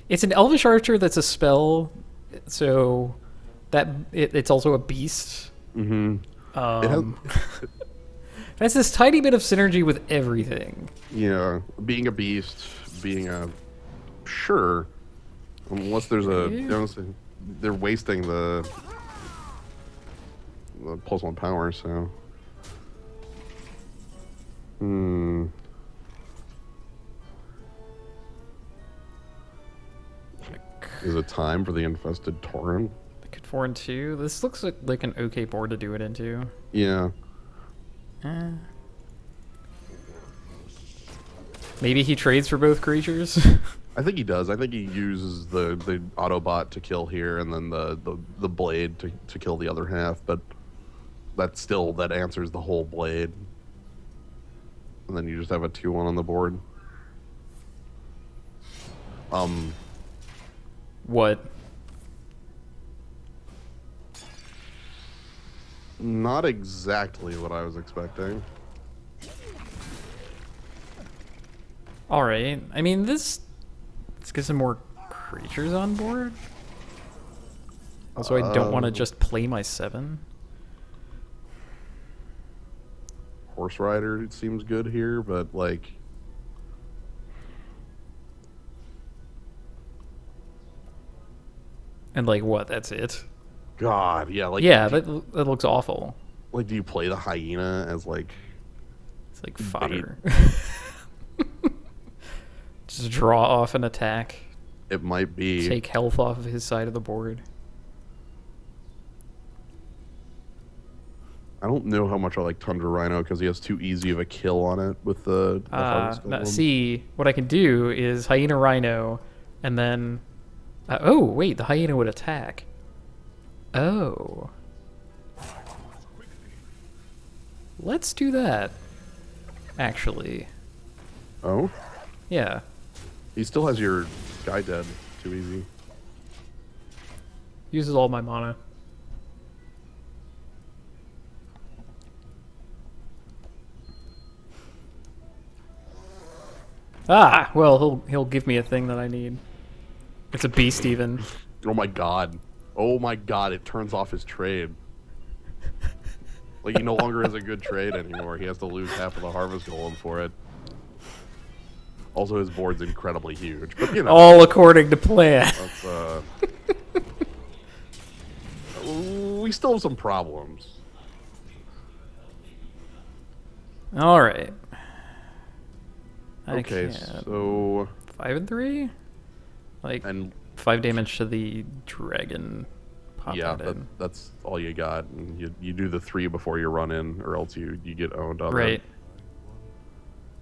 It's an Elvish Archer that's a spell, so that it's also a beast. It has this tiny bit of synergy with everything. Yeah, being a beast, being a... Sure. Unless there's honestly, they're wasting the +1 power, so... Is it time for the Infested Torrent? I could 4 and 2. This looks like an okay board to do it into. Yeah. Maybe he trades for both creatures. I think he does. I think he uses the Autobot to kill here and then the Blade to kill the other half, but that answers the whole Blade. And then you just have a 2/1 on the board. What? Not exactly what I was expecting. Alright. I mean, let's get some more creatures on board. Also, I don't want to just play my 7. Horse Rider seems good here, but like... And like what? That's it? God, yeah, like... Yeah, that looks awful. Like, do you play the Hyena as like... It's like fodder. Just draw off an attack. It might be. Take health off of his side of the board. I don't know how much I like Tundra Rhino because he has too easy of a kill on it with the Harvest Golem. See, what I can do is Hyena Rhino, and then... oh, wait, the Hyena would attack. Oh. Let's do that, actually. Oh? Yeah. He still has your guy dead. Too easy. Uses all my mana. Ah, well, he'll give me a thing that I need. It's a beast even. Oh my god. Oh my god, it turns off his trade. Like, he no longer has a good trade anymore. He has to lose half of the Harvest Golem for it. Also, his board's incredibly huge, but you know. All according to plan. That's, we still have some problems. All right. Okay, so 5 and 3, like and 5 damage to the dragon. Pop yeah, that in. that's all you got. And you do the 3 before you run in, or else you get owned on Right.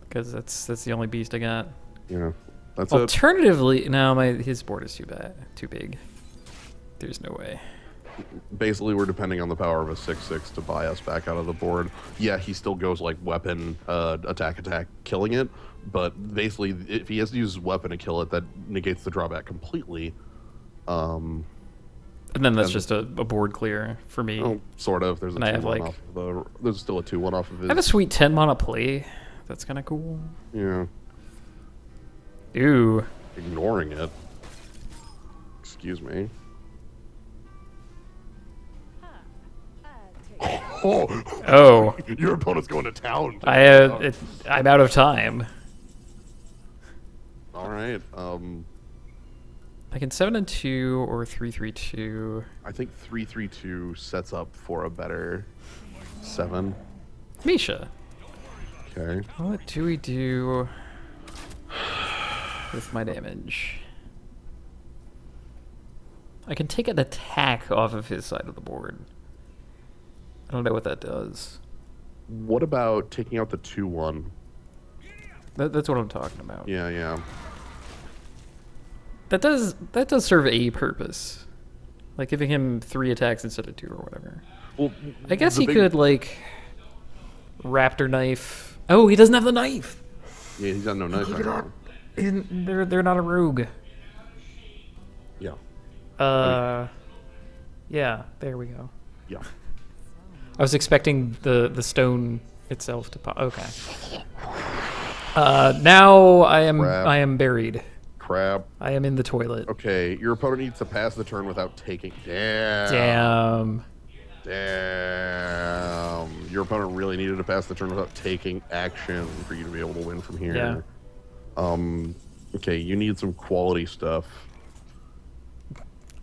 Because that's the only beast I got. Yeah, that's it. Alternatively, no, his board is too big. There's no way. Basically, we're depending on the power of a 6/6 to buy us back out of the board. Yeah, he still goes like weapon, attack, killing it. But basically, if he has to use his weapon to kill it, that negates the drawback completely. And then that's just a board clear for me. Oh, sort of. There's a And I have 2/1 like off of there's still a 2/1 off of his. I have a sweet 10 mana play. That's kind of cool. Yeah. Ooh. Ignoring it. Excuse me. Oh. Your opponent's going to town. I'm out of time. All right. I can 7 and 2 or 3-3-2. I think 3/3/2 sets up for a better 7. Misha. Okay. What do we do with my damage? I can take an attack off of his side of the board. I don't know what that does. What about taking out the 2/1? That's what I'm talking about. Yeah, yeah. That does serve a purpose, like giving him 3 attacks instead of 2 or whatever. Well, I guess he could like raptor knife. Oh, he doesn't have the knife. Yeah, he's got no knife right now. They're not a rogue. Yeah. Yeah. There we go. Yeah. I was expecting the stone itself to pop. Okay. Now I am buried. Crap. I am in the toilet. Okay, your opponent needs to pass the turn without taking. Damn. Your opponent really needed to pass the turn without taking action for you to be able to win from here. Yeah. Okay, you need some quality stuff.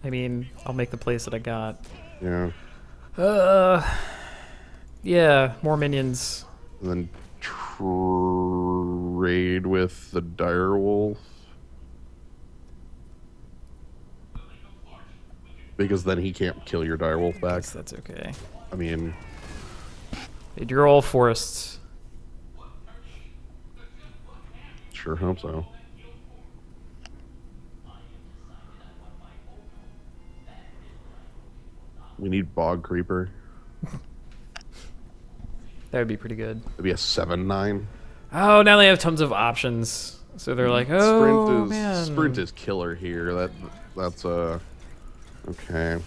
I mean, I'll make the plays that I got. Yeah. Yeah, more minions. And then trade with the direwolf. Because then he can't kill your direwolf back. Guess that's okay. I mean, You're all forests. sure hope so. We need Bog Creeper. That would be pretty good. Maybe a 7/9. Oh, now they have tons of options. So they're like, oh, man. Sprint is killer here. That's okay.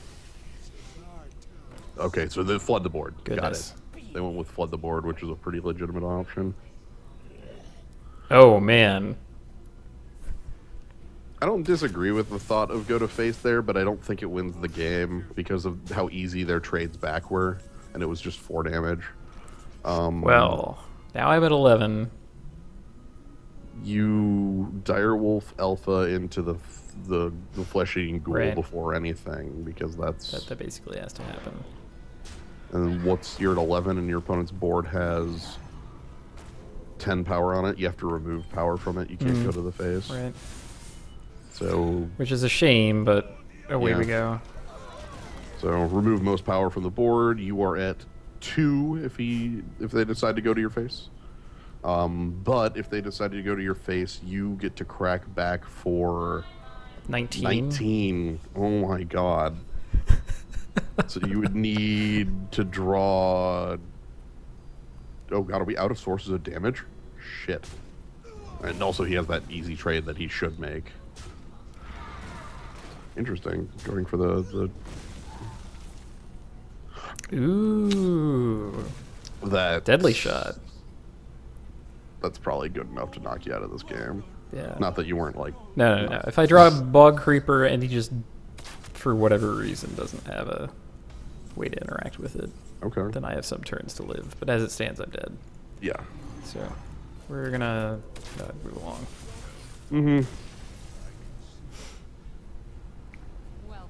Okay, so they flood the board. Goodness. Got it. They went with flood the board, which is a pretty legitimate option. Oh, man. I don't disagree with the thought of go to face there, but I don't think it wins the game because of how easy their trades back were, and it was just 4 damage. Well, now I'm at 11. You direwolf alpha into the flesh-eating ghoul Right. before anything, because That basically has to happen. And you're at 11, and your opponent's board has 10 power on it. You have to remove power from it. You can't go to the face. Right. So, Which is a shame, but away we go. So remove most power from the board. You are at 2 if they decide to go to your face. But if they decide to go to your face, you get to crack back for 19. Oh my god. So you would need to draw. Oh god, are we out of sources of damage? Shit. And also he has that easy trade that he should make. Interesting. Going for the Ooh. that Deadly shot. That's probably good enough to knock you out of this game. Yeah. Not that you weren't like. No. If I draw a bog creeper and he just, for whatever reason, doesn't have a way to interact with it, Okay. then I have some turns to live. But as it stands, I'm dead. Yeah. So we're gonna move along. Mm-hmm. Well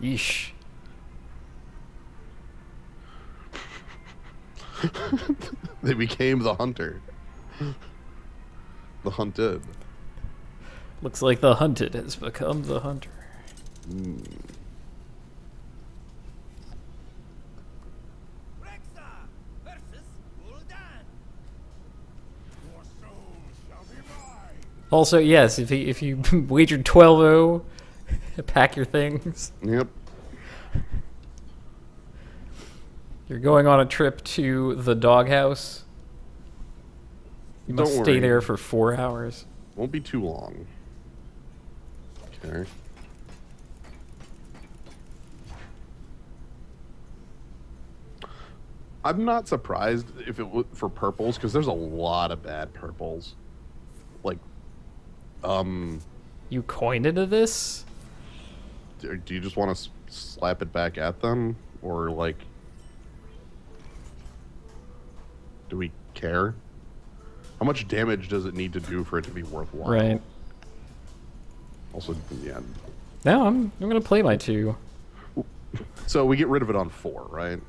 played. Yeesh. They became the hunter. The hunted. Looks like the hunted has become the hunter. Also, yes, if you wagered 12-0, pack your things. Yep. You're going on a trip to the doghouse. You must Don't stay worry. there for 4 hours. Won't be too long. Okay. I'm not surprised if it was for purples because there's a lot of bad purples. Like, You coined into this? do you just want to slap it back at them, or like, do we care? How much damage does it need to do for it to be worthwhile? Right. Also, yeah. No, I'm gonna play my 2. So we get rid of it on 4, right?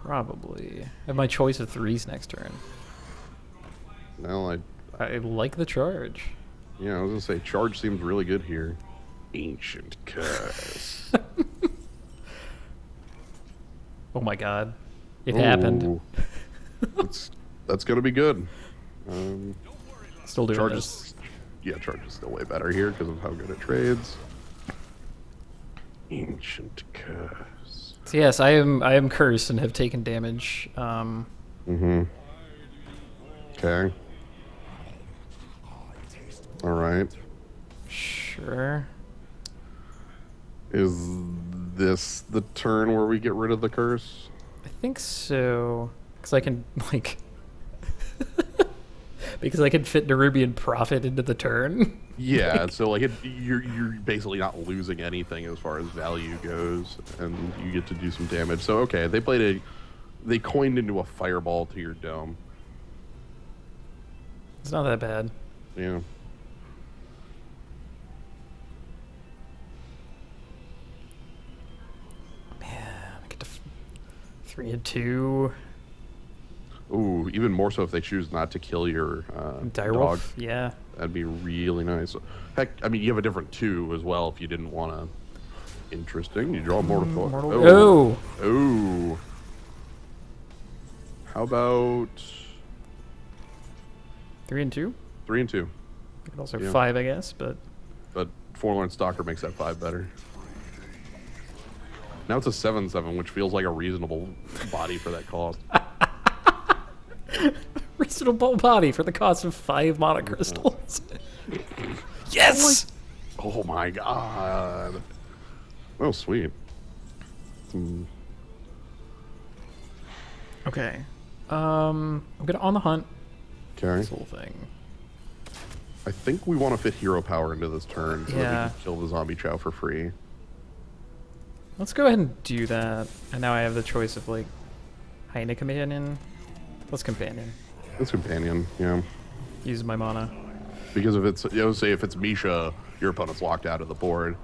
Probably. I have my choice of 3s next turn. Well, I like the charge. yeah, I was gonna say charge seems really good here. Ancient curse. Oh my god. It happened. Ooh. That's gonna be good. Still doing Charge this. is, yeah, charge is still way better here because of how good it trades. Ancient curse. So yes, I am cursed and have taken damage. Mm-hmm. Okay. All right. Sure. Is this the turn where we get rid of the curse? I think so. Because I can, like... because I can fit Nerubian Prophet into the turn. Yeah, so like you're basically not losing anything as far as value goes, and you get to do some damage. So okay, they coined into a fireball to your dome. It's not that bad. Yeah. Man, I get to 3 and 2. Ooh, even more so if they choose not to kill your dog. Direwolf? Yeah. That'd be really nice. Heck, I mean, you have a different 2 as well if you didn't want to. Interesting. You draw Mortal Coil. Oh. Oh. How about 3 and 2? 3 and 2? You could also Yeah. 5, I guess, but... But Forlorn Stalker makes that 5 better. Now it's a 7/7, which feels like a reasonable body for that cost. Reasonable body for the cost of 5 mana crystals. Yes! Oh my god. Oh, sweet. Okay. I'm gonna on the hunt Okay. this whole thing. I think we want to fit hero power into this turn so that Yeah. we can kill the zombie chow for free. Let's go ahead and do that. And now I have the choice of, like, Hyena Companion. Let's Companion. It's companion, yeah. Use my mana. Because if it's, say if it's Misha, your opponent's locked out of the board.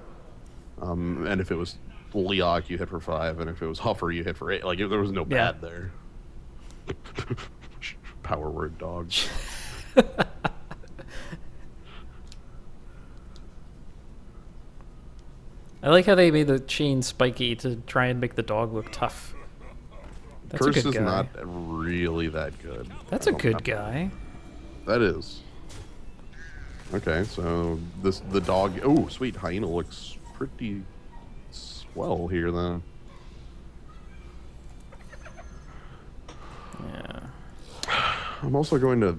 And if it was Leok, you hit for 5, and if it was Huffer, you hit for 8. Like, there was no bad there. Power word dog. I like how they made the chain spiky to try and make the dog look tough. That's Curse a good is guy. not really that good. That's a good guy. That is. Okay, so the dog. Oh, sweet hyena looks pretty swell here then. Yeah. I'm also going to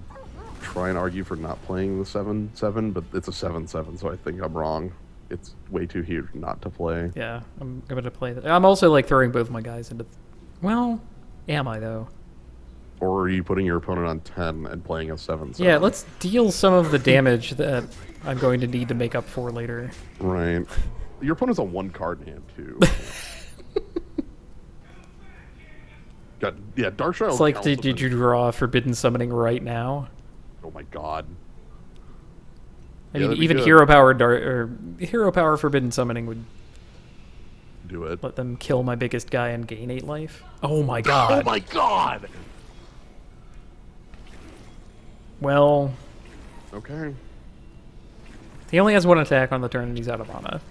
try and argue for not playing the 7/7, but it's a 7/7, so I think I'm wrong. It's way too huge not to play. Yeah, I'm going to play that. I'm also like throwing both my guys into. Well, am I though? Or are you putting your opponent on 10 and playing a 7/7? Yeah, let's deal some of the damage that I'm going to need to make up for later. Right. Your opponent's on 1 card in hand too. Yeah, Dark Shadow. It's like, did you draw Forbidden Summoning right now? Oh my god. I Yeah, mean, that'd be even good. Hero Power Forbidden Summoning would Do it. let them kill my biggest guy and gain 8 life. Oh my god. Oh my god! Well, Okay. he only has 1 attack on the turn and he's out of mana.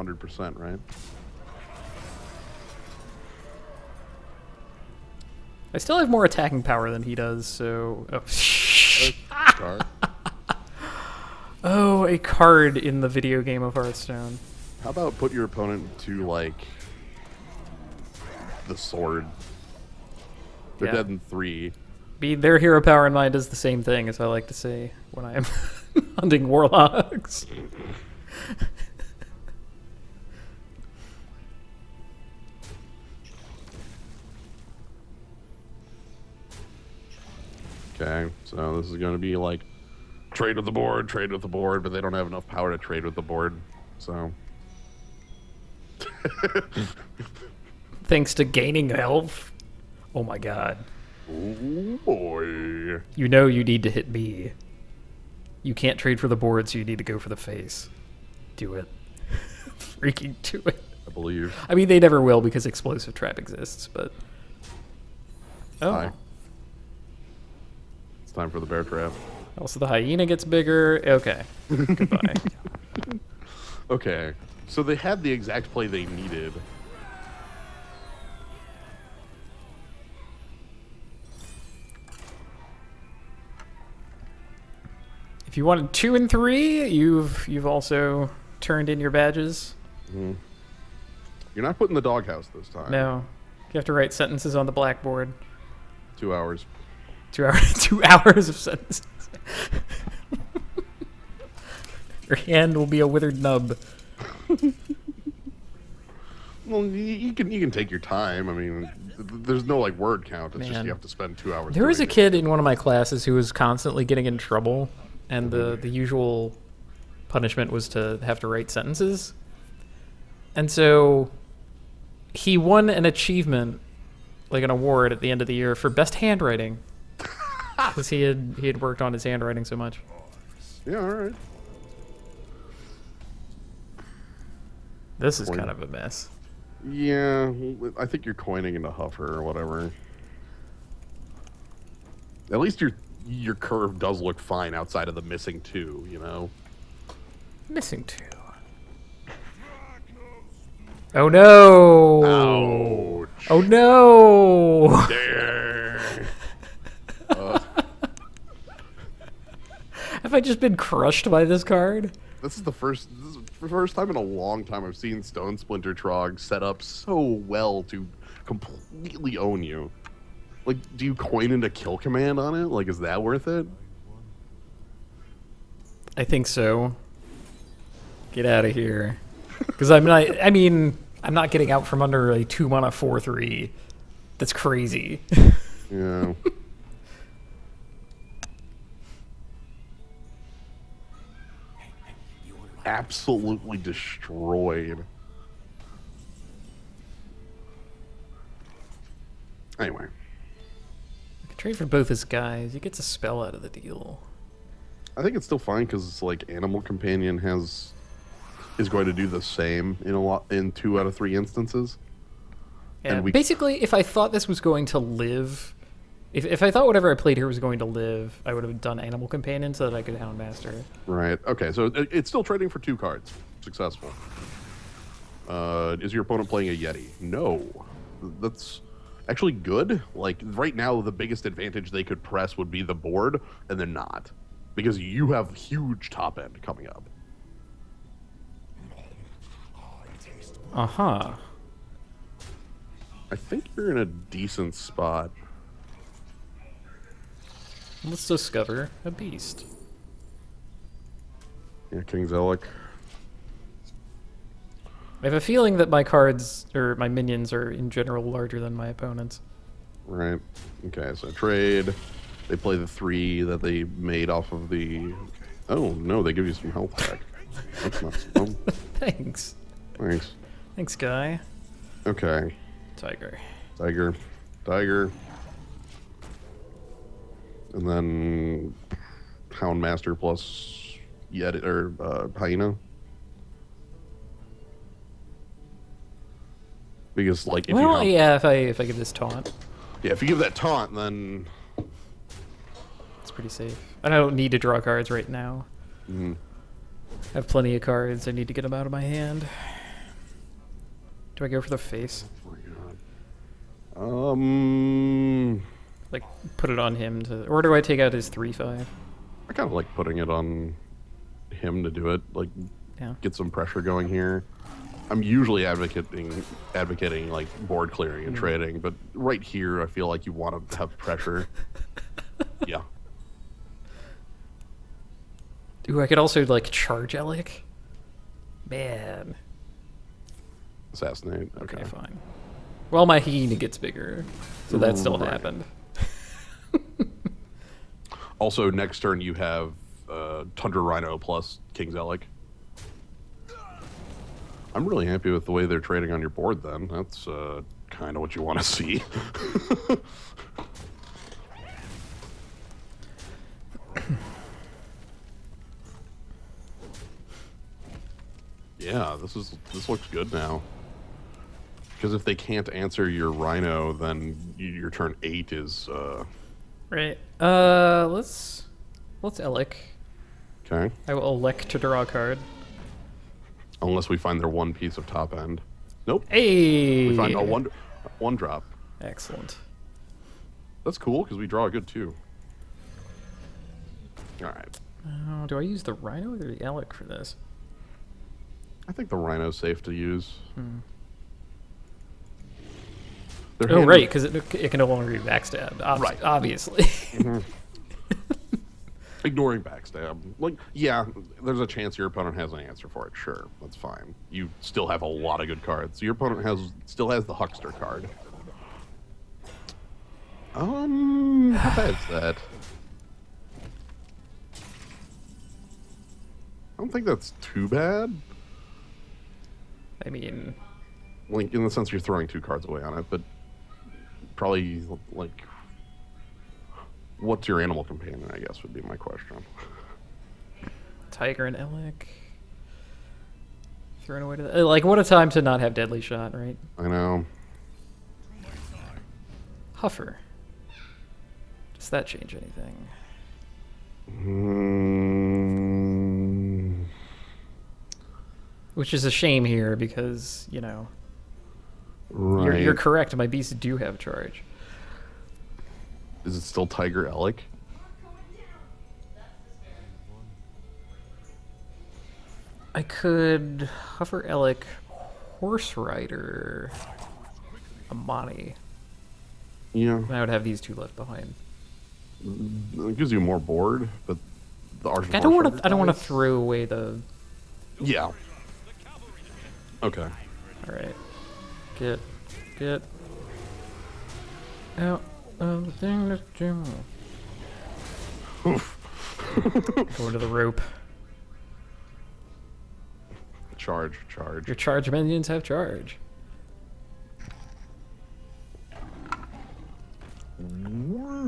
%, right? I still have more attacking power than he does, so... Oh, Start. oh, a card in the video game of Hearthstone. How about put your opponent to, like, the sword? They're Yeah. dead in 3. Their hero power and mine does the same thing, as I like to say when I am hunting warlocks. Okay, so this is going to be like trade with the board, but they don't have enough power to trade with the board, so. Thanks to gaining health. Oh my god. Oh boy. You know you need to hit me. You can't trade for the board, so you need to go for the face. Do it. Freaking do it. I believe. I mean, they never will because Explosive Trap exists, but... Oh. Hi. It's time for the bear trap. Also, the hyena gets bigger. Okay. Goodbye. Okay, so they had the exact play they needed. If you wanted 2 and 3, you've also turned in your badges. You're not putting the doghouse this time. No. You have to write sentences on the blackboard. 2 hours. 2 hours, 2 hours of sentences. Your hand will be a withered nub. Well, you can take your time. I mean, there's no like word count. It's just Man. you have to spend 2 hours. There was a doing it. kid in one of my classes who was constantly getting in trouble, and the usual punishment was to have to write sentences. And so he won an achievement, like an award at the end of the year for best handwriting, because he had worked on his handwriting so much. Yeah, all right. This is kind of a mess. Yeah, I think you're coining into Huffer or whatever. At least your curve does look fine outside of the missing 2, you know? Missing 2. Oh no! Ouch. Oh no! There. Have I just been crushed by this card? This is the first time in a long time I've seen Stone Splinter Trog set up so well to completely own you. Like, do you coin into kill command on it? Like, is that worth it? I think so. Get out of here. Because I'm not. I mean, I'm not getting out from under a 2 mana 4/3. That's crazy. Yeah. Absolutely destroyed. Anyway. Trade for both his guys. He gets a spell out of the deal. I think it's still fine because it's like Animal Companion is going to do the same in 2 out of 3 instances. Yeah, And basically, if I thought this was going to live, if I thought whatever I played here was going to live, I would have done Animal Companion so that I could Houndmaster it. Right. Okay. So it's still trading for 2 cards. Successful. Is your opponent playing a Yeti? No. That's actually good. Like right now, the biggest advantage they could press would be the board, and they're not, because you have huge top end coming up. Uh-huh. I think you're in a decent spot. Let's discover a beast. Yeah, King Zealot. I have a feeling that my cards, or my minions, are in general larger than my opponents. Right. Okay, so trade. They play the 3 that they made off of the... Oh, no, they give you some health back. That's not so dumb. Thanks. Thanks. Thanks, guy. Okay. Tiger. Tiger. Tiger. And then Houndmaster plus Yeti, or Hyena. Because, like, if Well, you yeah, if I give this taunt, yeah, if you give that taunt, then it's pretty safe. I don't need to draw cards right now. mhm. I have plenty of cards. I need to get them out of my hand. Do I go for the face? Oh my god. Like, put it on him to... Or do I take out his 3/5? I kind of like putting it on him to do it. Like, Yeah. get some pressure going here. I'm usually advocating like board clearing and trading, but right here I feel like you want to have pressure. Yeah. Ooh, I could also, like, charge Alec. Man. Assassinate. Okay, fine. Well, my hyena gets bigger, so that still Right. happened. Also, next turn you have Tundra Rhino plus King Zealot. I'm really happy with the way they're trading on your board then. That's kind of what you want to see. Yeah, this looks good now. Because if they can't answer your Rhino, then your turn 8 is Right. Let's Alec. okay. I will elect to draw a card. Unless we find their one piece of top end. Nope. Hey! We find a one drop. Excellent. That's cool because we draw a good 2. All right. Do I use the Rhino or the Alec for this? I think the Rhino's safe to use. Their Oh, hand right, is- because it can no longer be backstabbed. Right. Obviously. Ignoring backstab. Like, yeah, there's a chance your opponent has an answer for it. Sure, that's fine. You still have a lot of good cards. Your opponent still has the Huckster card. How bad is that? I don't think that's too bad. I mean, Like, in the sense you're throwing 2 cards away on it, but probably, like, what's your animal companion, I guess, would be my question. Tiger and Alec. Thrown away to the... Like, what a time to not have Deadly Shot, right? I know. Huffer. Does that change anything? Which is a shame here because, you know, Right. you're correct. My beasts do have charge. Is it still Tiger Alec? I could Huffer Alec, Horse Rider, Amani. Yeah. And I would have these 2 left behind. It gives you more board, but the Argent I don't Horse want Rider to. I don't want to dies. throw away the. Yeah. Okay. All right. Get out of the thing to do. Go to the rope. Charge. Your charge minions have charge.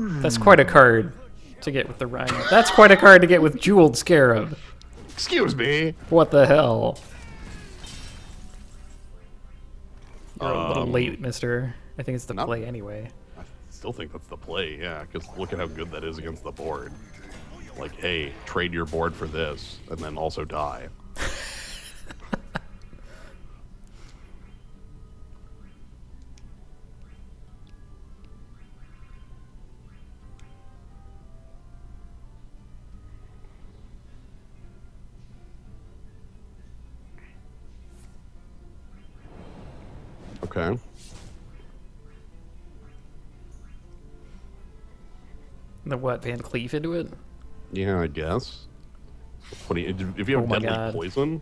That's quite a card to get with the Rhino. That's quite a card to get with Jeweled Scarab. Excuse me. What the hell? You're a little late, mister. I think it's the play anyway. I still think that's the play, yeah, because look at how good that is against the board. Like, hey, trade your board for this, and then also die. Okay. The what? Van Cleef into it? Yeah, I guess. What do you, if you have Oh my deadly God. poison?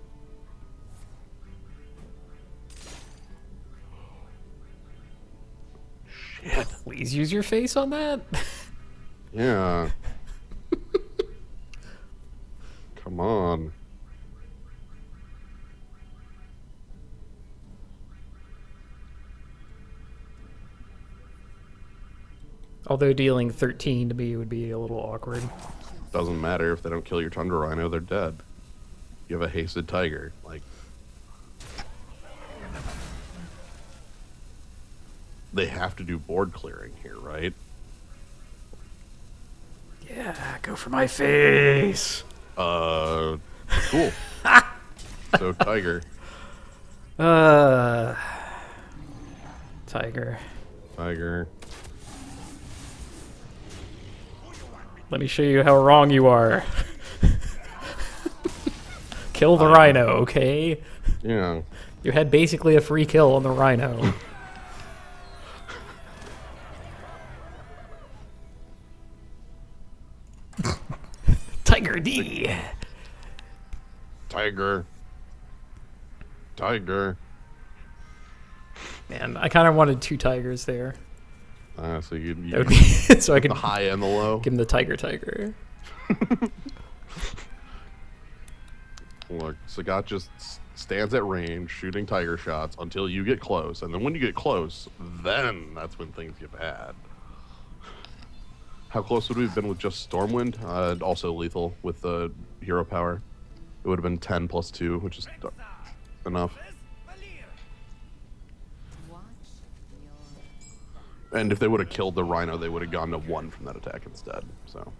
Shit. Please use your face on that. Yeah. Come on. Although dealing 13 to me would be a little awkward. Doesn't matter if they don't kill your Tundra Rhino, they're dead. You have a hasted tiger. Like, they have to do board clearing here, right? Yeah, go for my face. Cool. So tiger. Tiger. Tiger. Let me show you how wrong you are. Kill the Rhino, okay? Yeah. You had basically a free kill on the Rhino. Tiger D. Tiger. Tiger. Man, I kind of wanted 2 tigers there. So you That would be so I could the high and the low. give him the tiger. Look, Sagat just stands at range, shooting tiger shots until you get close, and then when you get close, then that's when things get bad. How close would we have been with just Stormwind? Also lethal with the hero power. It would have been 10 plus 2, which is enough. Watch your And if they would have killed the Rhino, they would have gone to 1 from that attack instead. So,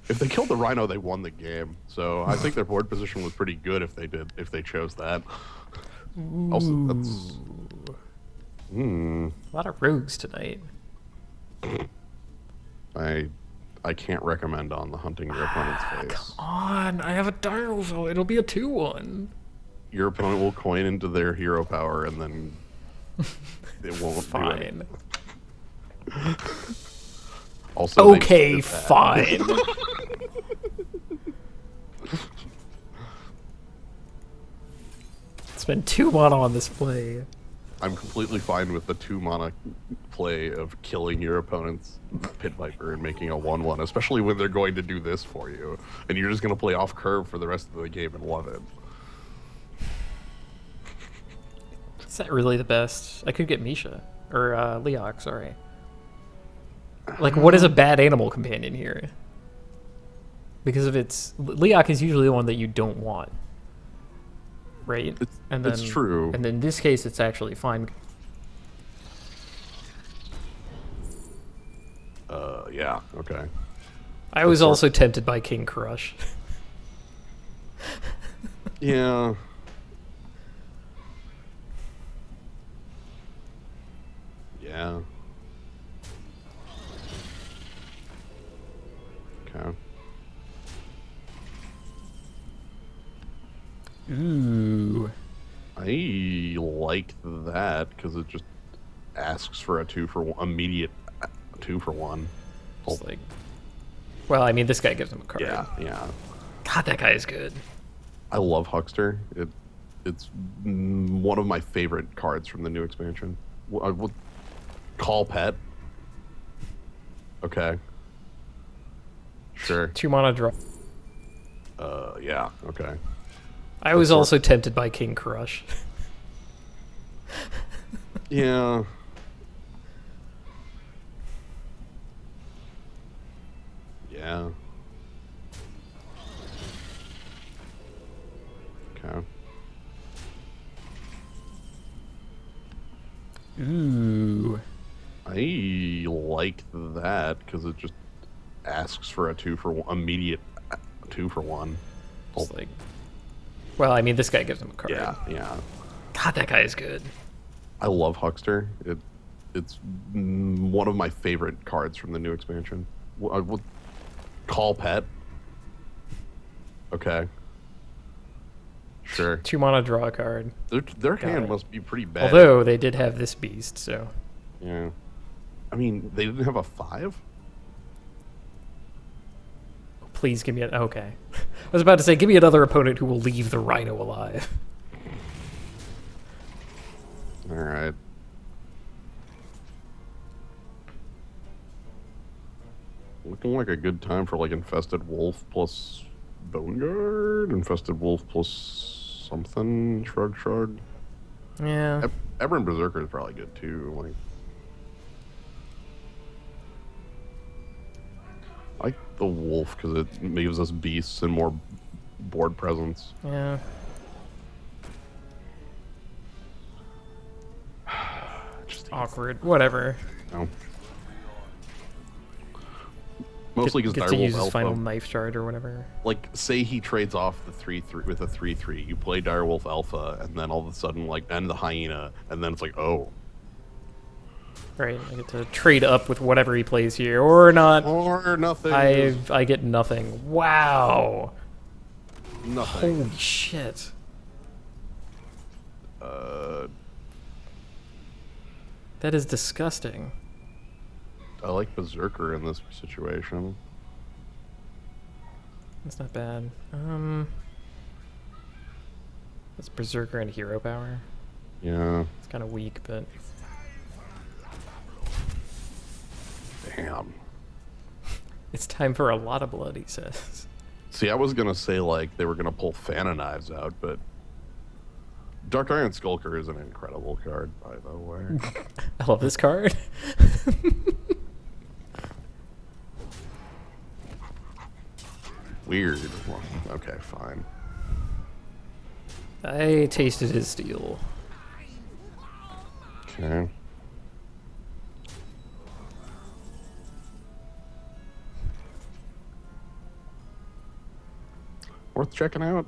if they killed the Rhino, they won the game. So I think their board position was pretty good if they chose that. Also, that's A lot of rogues tonight. I can't recommend on the hunting your opponent's face. On, I have a Direwolf. It'll be a 2-1. Your opponent will coin into their hero power, and then it won't do Fine. anything. Also, they Okay, did that. fine. Spend 2 mana on this play. I'm completely fine with the 2 mana play of killing your opponent's Pit Viper and making a 1/1, especially when they're going to do this for you, and you're just going to play off curve for the rest of the game and love it. Is that really the best? I could get Misha. Or, Leok, sorry. Like, what is a bad animal companion here? Because if it's... Leok is usually the one that you don't want. Right? It's true. And in this case, it's actually fine. Yeah, okay. I was also tempted by King Crush. Yeah. Yeah. Okay. Ooh. I like that because it just asks for a 2-for-1 immediate 2-for-1. Just like... Well, I mean, this guy gives him a card. Yeah, yeah. God, that guy is good. I love Huckster. It's one of my favorite cards from the new expansion. Call Pet. Okay. Sure. 2 mana draw. Yeah. Okay. I was also tempted by King Crush. Yeah. Yeah. Okay. Ooh. I like that because it just asks for a 2-for-1 immediate 2-for-1. Just like, well, I mean, this guy gives him a card. Yeah, yeah. God, that guy is good. I love Huckster. It's one of my favorite cards from the new expansion. Call Pet. Okay. Sure. 2 mana, draw a card. Their Got hand it. must be pretty bad. Although they did have this beast, so. Yeah. I mean, they didn't have a 5? Please give me a. Okay. I was about to say, give me another opponent who will leave the Rhino alive. Alright. Looking like a good time for like Infested Wolf plus Bone Guard? Infested Wolf plus something? Shrug, shrug. Yeah. Ebron Berserker is probably good too. I like the wolf because it gives us beasts and more board presence. Yeah. Just Awkward. Whatever. no. Mostly because Get to Direwolf use his Alpha. final knife shard or whatever. Like, say he trades off the 3/3 with a 3/3. You play Direwolf Alpha, and then all of a sudden, like, and the Hyena, and then it's like, oh. Right. I get to trade up with whatever he plays here, or not. Or nothing. I get nothing. Wow. Nothing. Holy shit. That is disgusting. I like Berserker in this situation. That's not bad. That's Berserker and Hero Power. Yeah. It's kind of weak, but Damn. it's time for a lot of blood, he says. See, I was gonna say, like, they were gonna pull Fana Knives out, but Dark Iron Skulker is an incredible card, by the way. I love this card. Weird. Well, okay, fine. I tasted his steel. Okay. Worth checking out.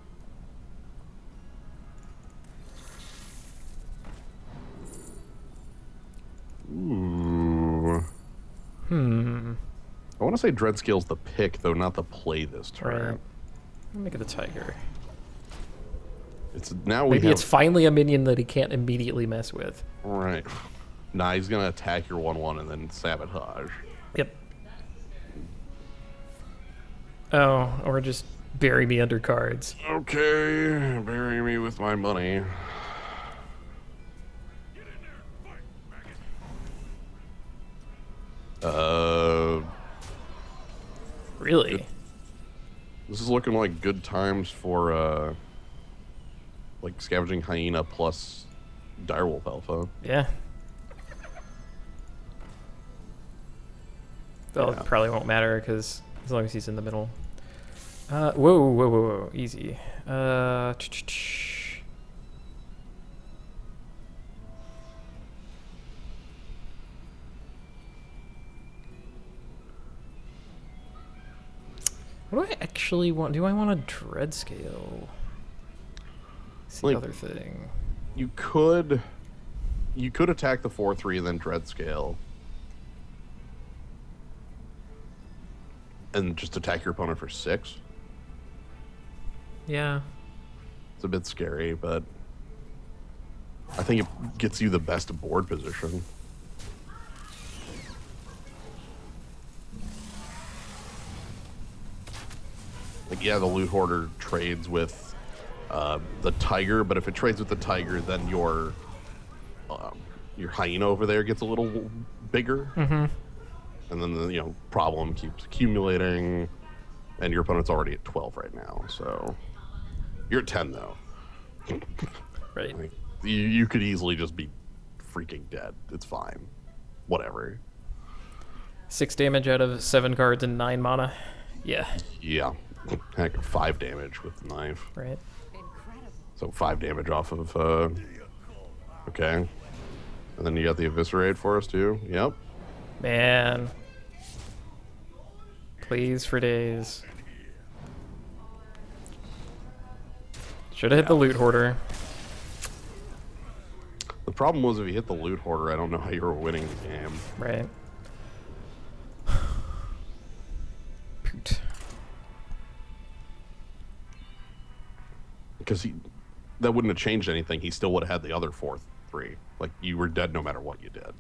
Ooh. I want to say Dreadscale's the pick, though, not the play this turn. Right. I'll make it a tiger. It's now we Maybe have it's finally a minion that he can't immediately mess with. right. Nah, he's gonna attack your 1/1 and then sabotage. Yep. Oh, or just bury me under cards. Okay, bury me with my money. Really? This is looking like good times for like Scavenging Hyena plus Direwolf Alpha. Yeah. Well, Yeah. it probably won't matter because as long as he's in the middle. Whoa. Easy. What do I actually want? Do I want a dread scale? That's the Like- other thing. You could attack the 4/3 and then Dread Scale. And just attack your opponent for 6. Yeah. It's a bit scary, but I think it gets you the best board position. Like, yeah, the Loot Hoarder trades with the Tiger, but if it trades with the Tiger, then your Hyena over there gets a little bigger. Mm-hmm. And then the problem keeps accumulating, and your opponent's already at 12 right now, so you're at 10 though. Right. Like, you could easily just be freaking dead. It's fine. Whatever. 6 damage out of 7 cards and 9 mana. Yeah. Yeah. Heck, 5 damage with the knife. Right. Incredible. So 5 damage off of, okay. And then you got the Eviscerate for us, too. Yep. Man. Please for days. Should have hit the Loot Hoarder. The problem was if you hit the Loot Hoarder, I don't know how you were winning the game. Right. Poot. Because that wouldn't have changed anything. He still would have had the other 3. Like, you were dead no matter what you did.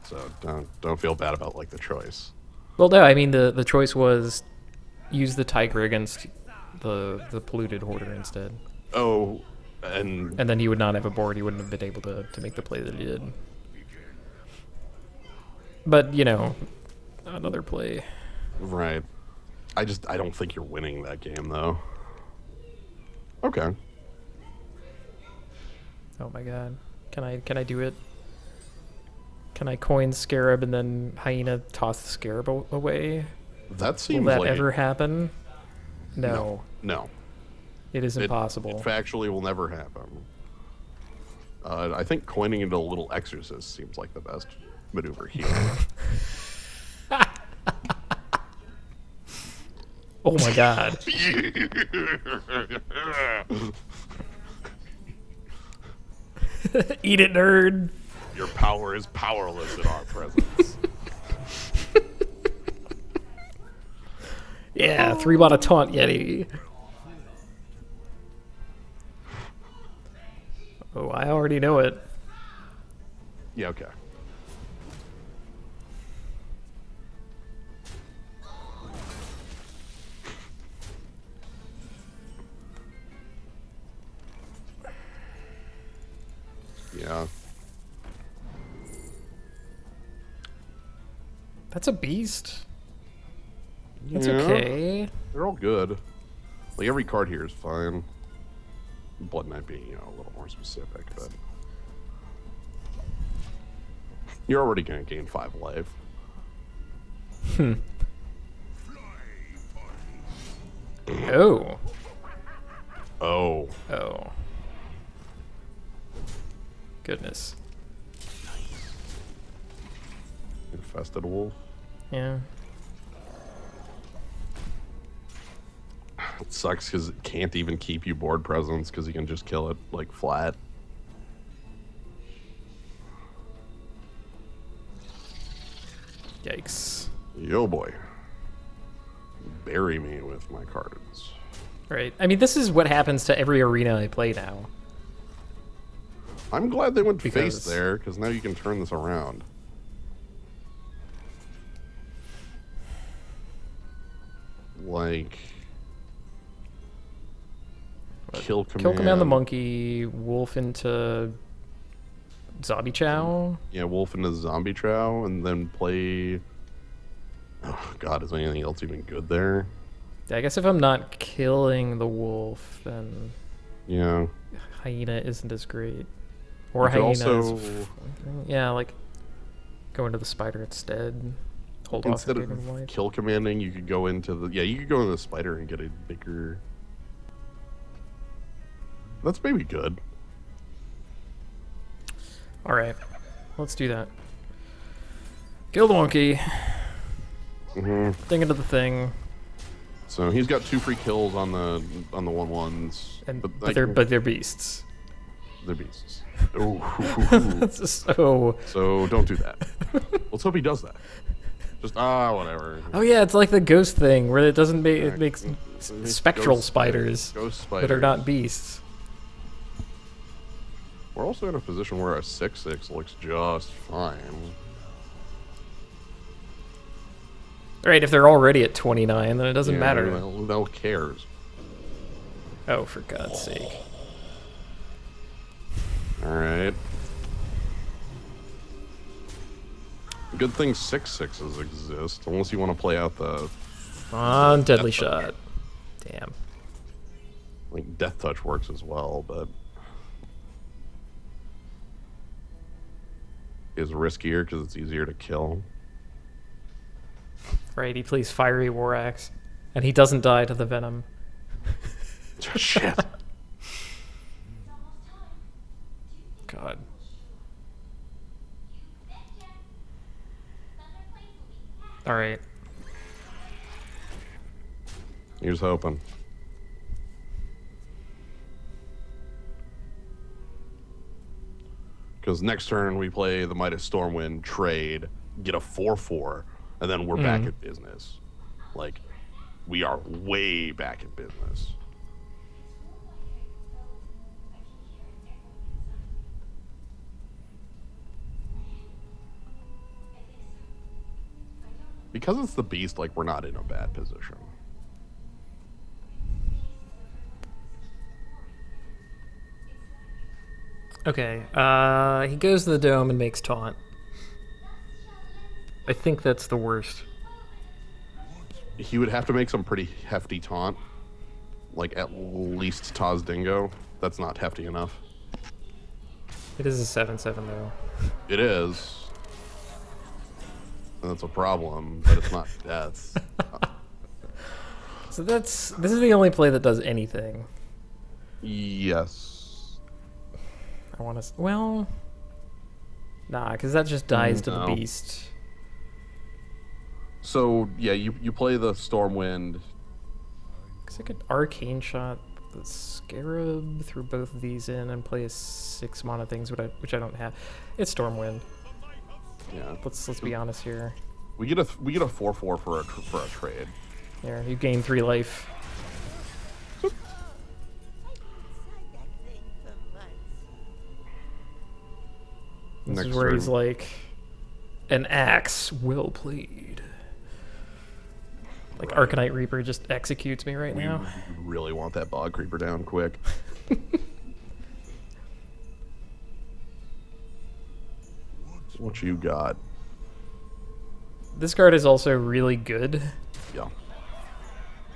So don't feel bad about, like, the choice. Well, no, I mean, the choice was use the Tiger against the polluted Hoarder instead. Oh, and then he would not have a board. He wouldn't have been able to make the play that he did. But, you know, another play. right. I don't think you're winning that game, though. Okay. Oh my god. Can I do it? Can I coin Scarab and then Hyena toss the Scarab away? That seems Will that like ever happen? No. No. It is impossible. It factually will never happen. I think coining into a little Exorcist seems like the best maneuver here. Oh my god. Eat it, nerd. Your power is powerless in our presence. Yeah, 3 mana taunt Yeti. Oh, I already know it. Yeah, okay. Yeah. That's a beast. That's Yeah. okay. They're all good. Like, every card here is fine. Blood Knight being, you know, a little more specific, but... You're already going to gain 5 life. Oh. Oh. Oh. Goodness. Infested Wolf. Yeah. It sucks because it can't even keep you board presence because you can just kill it, like, flat. Yikes. Yo, boy. Bury me with my cards. Right. I mean, this is what happens to every arena I play now. I'm glad they went face Because- there, because now you can turn this around. Like... Kill Command. Kill Command the Monkey, Wolf into Zombie Chow. Yeah, Wolf into Zombie Trow, and then play... Oh, God, is anything else even good there? Yeah, I guess if I'm not killing the Wolf, then Yeah. Hyena isn't as great. Or You could Hyena is... also- Yeah, like, go into the Spider instead. Hold Instead off of on getting life. kill commanding, you could go into the... Yeah, you could go into the Spider and get a bigger... That's maybe good. Alright, let's do that. Kill the monkey. Mm-hmm. Thing into the thing. So he's got 2 free kills on the 1/1s, And, like, but they're beasts. they're beasts. Ooh. That's just so... So don't do that. Let's hope he does that. Just whatever. Oh yeah, it's like the ghost thing where it doesn't make it makes Ghost spectral spiders Ghost that spiders. are not beasts. We're also in a position where a 6/6 looks just fine. Right, if they're already at 29, then it doesn't matter. No cares. Oh, for God's sake. All right. Good thing 6/6s exist, unless you want to play out the On Deadly Shot. Damn. like Death Touch works as well, but is riskier because it's easier to kill. Right, he plays Fiery War Axe, and he doesn't die to the venom. Shit. God. All right. Here's hoping. Because next turn we play the Midas Stormwind, trade, get a 4/4, and then we're back at business. Like, we are way back at business. Because it's the beast, like, we're not in a bad position. Okay, he goes to the dome and makes taunt. I think that's the worst. He would have to make some pretty hefty taunt. Like, at least Taz Dingo. That's not hefty enough. It is a 7/7 though. It is. And that's a problem, but it's not death. So this is the only play that does anything. Yes. I want to. Well, nah, because that just dies to the No. beast. So, yeah, you play the Stormwind. Because I could Arcane Shot the Scarab, throw both of these in, and play a 6 mana things, which I don't have. It's Stormwind. Yeah. Let's be honest here. We get a 4/4 for a trade. There, you gain 3 life. This Next is where he's turn. like, an axe well played. Like Right. Arcanite Reaper just executes me right We now. really want that Bog Creeper down quick. What you got? This card is also really good. Yeah.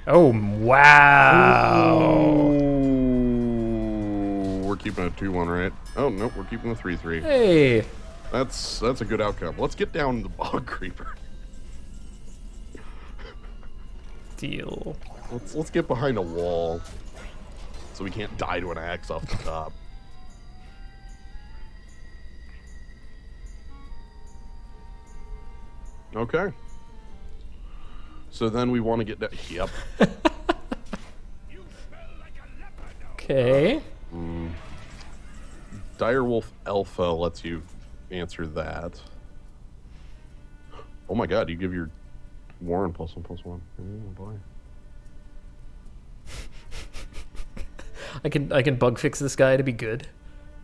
Oh, wow. Ooh, we're keeping a 2/1, right? Oh, nope, we're keeping the 3/3. Hey. That's a good outcome. Let's get down the Bog Creeper. Deal. Let's get behind a wall so we can't die to an axe off the top. Okay. So then we want to get that. Yep. Okay. Direwolf Alpha lets you answer that. Oh my god, you give your Warren +1/+1. Oh boy. I can bug fix this guy to be good.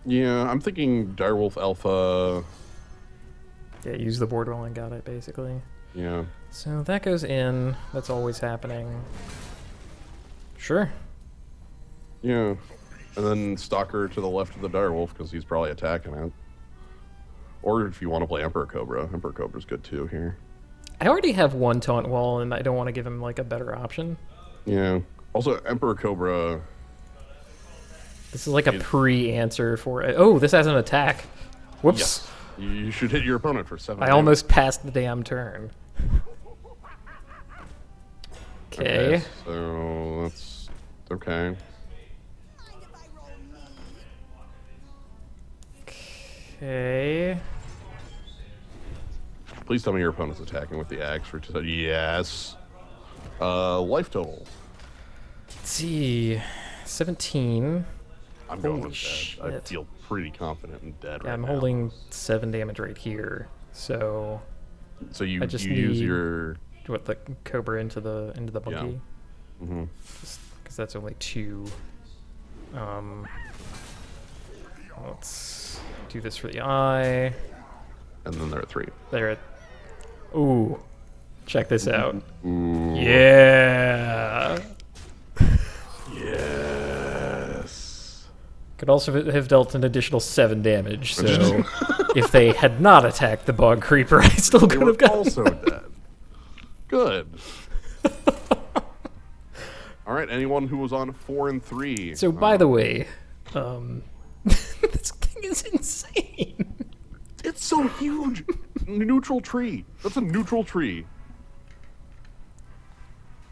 Yeah, I'm thinking Direwolf Alpha. Yeah, use the board roll and got it, basically. Yeah. So that goes in. That's always happening. Sure. Yeah. And then Stalker to the left of the Direwolf because he's probably attacking it. Or if you want to play Emperor Cobra. Emperor Cobra's good too here. I already have one taunt wall, and I don't want to give him like a better option. Yeah. Also, Emperor Cobra. This is like a pre-answer for it. Oh, this has an attack. Whoops. Yes. You should hit your opponent for 7. I almost passed the damn turn. Okay. So that's okay. Okay. Please tell me your opponent's attacking with the axe for yes. Life total. Let's see. 17. I'm going Holy with dead. I shit. feel pretty confident in dead Yeah, right I'm now. holding 7 damage right here. So So you I just use need- your what, the Cobra into the buggy? hmm Just because that's only 2. Let's do this for the eye. and then they're at 3. There. Ooh. Check this out. Ooh. Yeah. Yes. Could also have dealt an additional 7 damage. So if they had not attacked the Bog Creeper, I still They could were have gotten. also dead. Good. All right. Anyone who was on 4 and 3. So by the way, this thing is insane. It's so huge. Neutral tree. That's a neutral tree.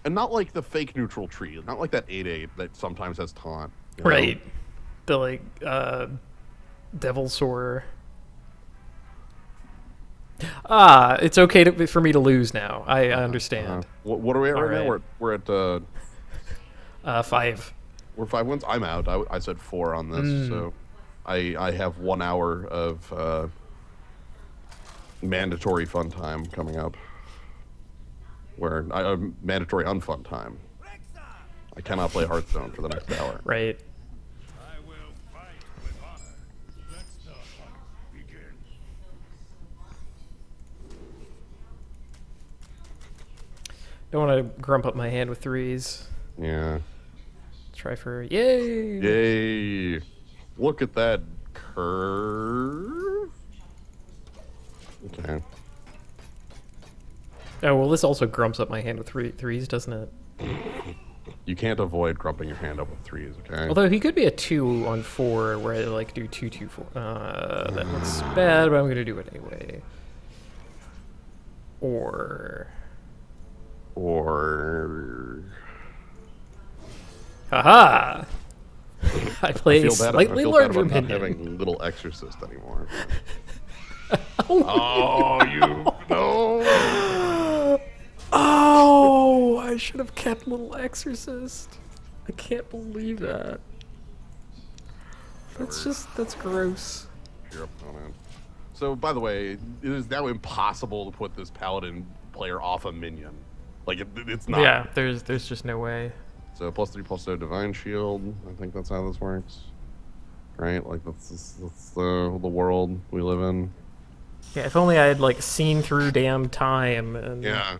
And not like the fake neutral tree. Not like that 8/8 that sometimes has taunt. You know? Right. The like devil soar. It's okay for me to lose now. I understand. What are we at right now? Alright. We're at 5. we're 5 wins. I'm out. I said 4 on this, so I have 1 hour of mandatory fun time coming up. Where mandatory unfun time. I cannot play Hearthstone for the next hour. Right. I will fight with honor. Let the hunt begin. Don't want to grump up my hand with 3s. Yeah. Try for yay. Yay! Look at that curve. Okay. Oh well, this also grumps up my hand with 3s, doesn't it? You can't avoid grumping your hand up with 3s, okay? Although he could be a 2 on 4, where I like do 2, 2, 4. That looks bad, but I'm gonna do it anyway. Or haha! I play feel bad. slightly I feel bad larger about not minion. having Little Exorcist anymore. Oh, Oh, you no! oh! I should have kept Little Exorcist. I can't believe that. That's gross. Your opponent. So, by the way, it is now impossible to put this paladin player off a minion. Like it's not. Yeah, there's just no way. So +3/+0 divine shield. I think that's how this works, right? Like that's the world we live in. Yeah, if only I had like seen through damn time and Yeah.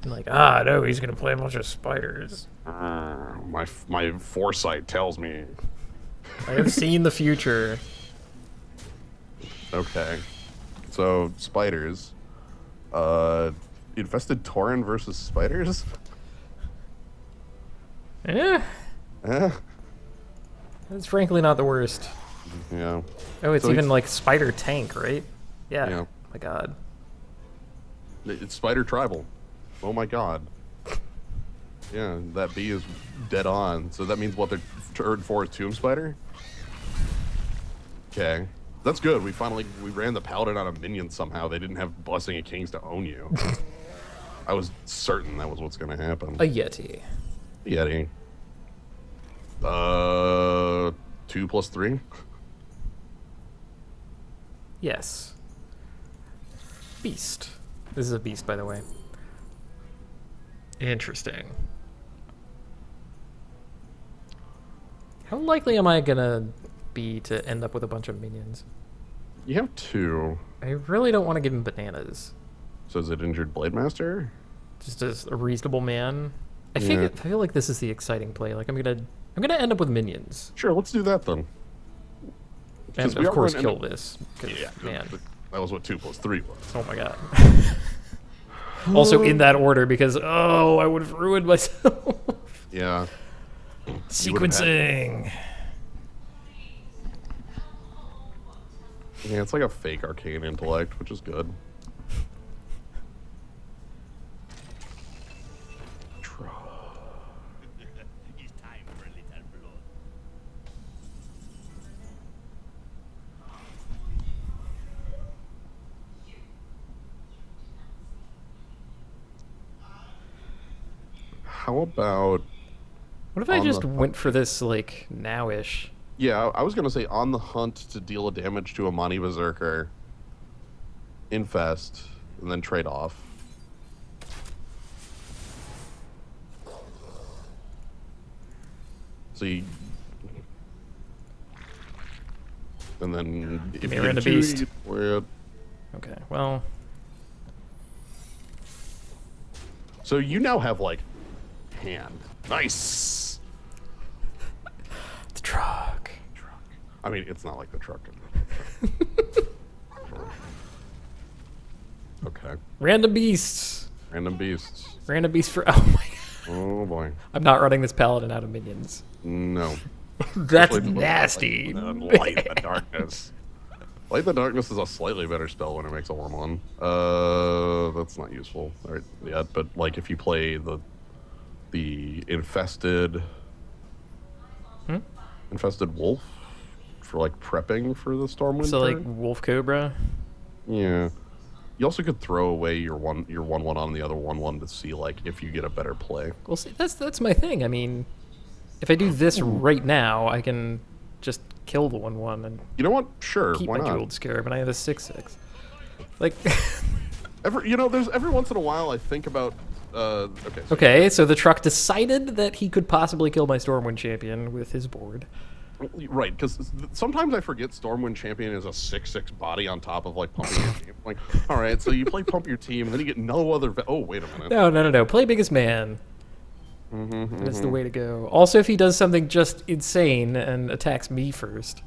like no, he's gonna play a bunch of spiders. My foresight tells me. I have seen the future. Okay. So spiders. Infested Tauren versus spiders. Yeah, Eh. that's frankly not the worst. Yeah. Oh, it's So even he's- like spider tank, right? Yeah. Yeah. My God. It's spider tribal. Oh my god. Yeah, that bee is dead on. So that means what they're turn 4 is Tomb Spider? Okay. That's good. We ran the paladin out of minions somehow. They didn't have Blessing of Kings to own you. I was certain that was what's gonna happen. A Yeti. Yeti. 2+3? Yes. Beast. This is a beast, by the way. Interesting. How likely am I gonna be to end up with a bunch of minions? You have 2. I really don't want to give him bananas. So is it Injured Blade Master? Just as a reasonable man. I Yeah. feel like this is the exciting play. Like I'm gonna end up with minions. Sure, let's do that then. 'Cause And we of are course gonna kill end up- this. 'Cause, Yeah, man. that was what 2+3 was. Oh my god. Also in that order because I would have ruined myself. Yeah. Sequencing. Yeah, it's like a fake arcane intellect, which is good. It's time for a little blood. How about... What if I On just the went for this like now-ish? Yeah, I was going to say on the hunt to deal a damage to a Amani Berserker, infest, and then trade off. So you... And then... if Mirror and a get 2, beast. you wear it. Okay, well, So you now have, like, hand. Nice! the truck. I mean, it's not like the truck. Okay. Random beasts. Random beasts. Random beasts for. Oh my god. Oh boy. I'm not running this paladin out of minions. No. That's Especially with, nasty. Like, the light in the darkness. Light the Darkness is a slightly better spell when it makes a 1/1. That's not useful right yet, but like if you play the infested infested wolf for like prepping for the Stormwind So like turn. Wolf Cobra. Yeah. You also could throw away your 1/1 on the other 1/1 to see like if you get a better play. Well, see, that's my thing. I mean, if I do this right now, I can just kill the 1/1 and You know what? Sure, keep why my not? Jeweled Scarab, and I have a 6/6. Like, There's every once in a while I think about. Okay. So okay, so the truck decided that he could possibly kill my Stormwind champion with his board. Right, because sometimes I forget Stormwind Champion is a 6/6 body on top of like pumping your team. Like, all right, so you play pump your team, and then you get no other. Oh, wait a minute. No. Play biggest man. That's the way to go. Also, if he does something just insane and attacks me first.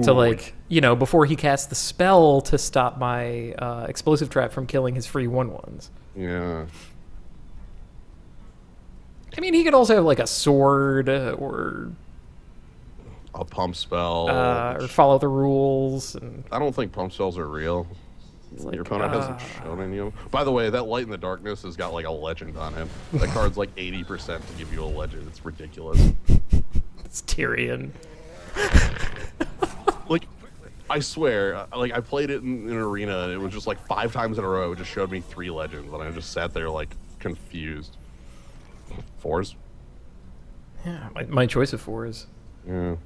So, like, before he casts the spell to stop my explosive trap from killing his free 1/1s. Yeah. I mean, he could also have, like, a sword or A pump spell. or follow the rules. And I don't think pump spells are real. like, Your opponent hasn't shown any of them. By the way, that Light in the Darkness has got like a legend on it. That card's like 80% to give you a legend. It's ridiculous. it's Tyrion. Like, I swear, like I played it in an arena, and it was just like 5 times in a row. It just showed me 3 legends, and I just sat there like confused. 4s? Yeah, my choice of 4s. Yeah.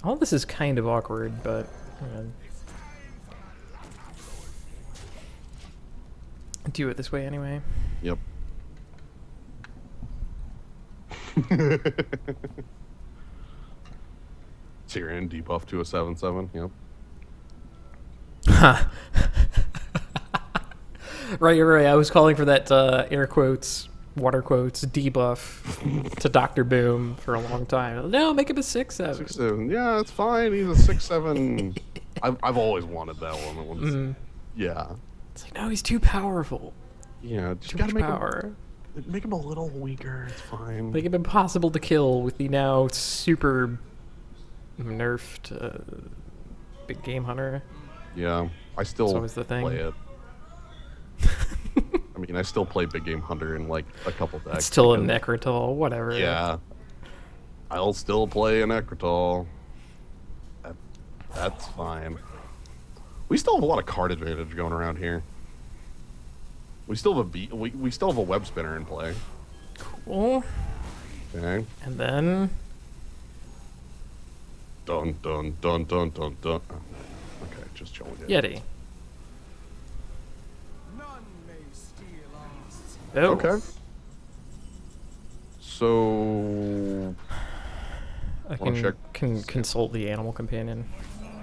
All this is kind of awkward, but do it this way anyway. Yep. Tyrion debuff to a 7/7. Yep. Right. I was calling for that air quotes, water quotes, debuff to Dr. Boom for a long time. No, make him a 6/7. 6/7. Yeah, it's fine. He's a 6/7. I've always wanted that one. Yeah. It's like, no, he's too powerful. Yeah. Just Too gotta much make power. him a little weaker. It's fine. Make him impossible to kill with the now super nerfed big game hunter. Yeah. I still That's always the thing. play it. I mean, I still play Big Game Hunter in like a couple decks. It's still a because- Necrotal, whatever. Yeah. I'll still play an Necrotal. That's fine. We still have a lot of card advantage going around here. We still have we still have a web spinner in play. Cool. Okay. And then Dun dun dun dun dun dun. Okay, just chilling. Yeti. None may steal us. Oh. Okay. So I Wanna check? can consult the animal companion.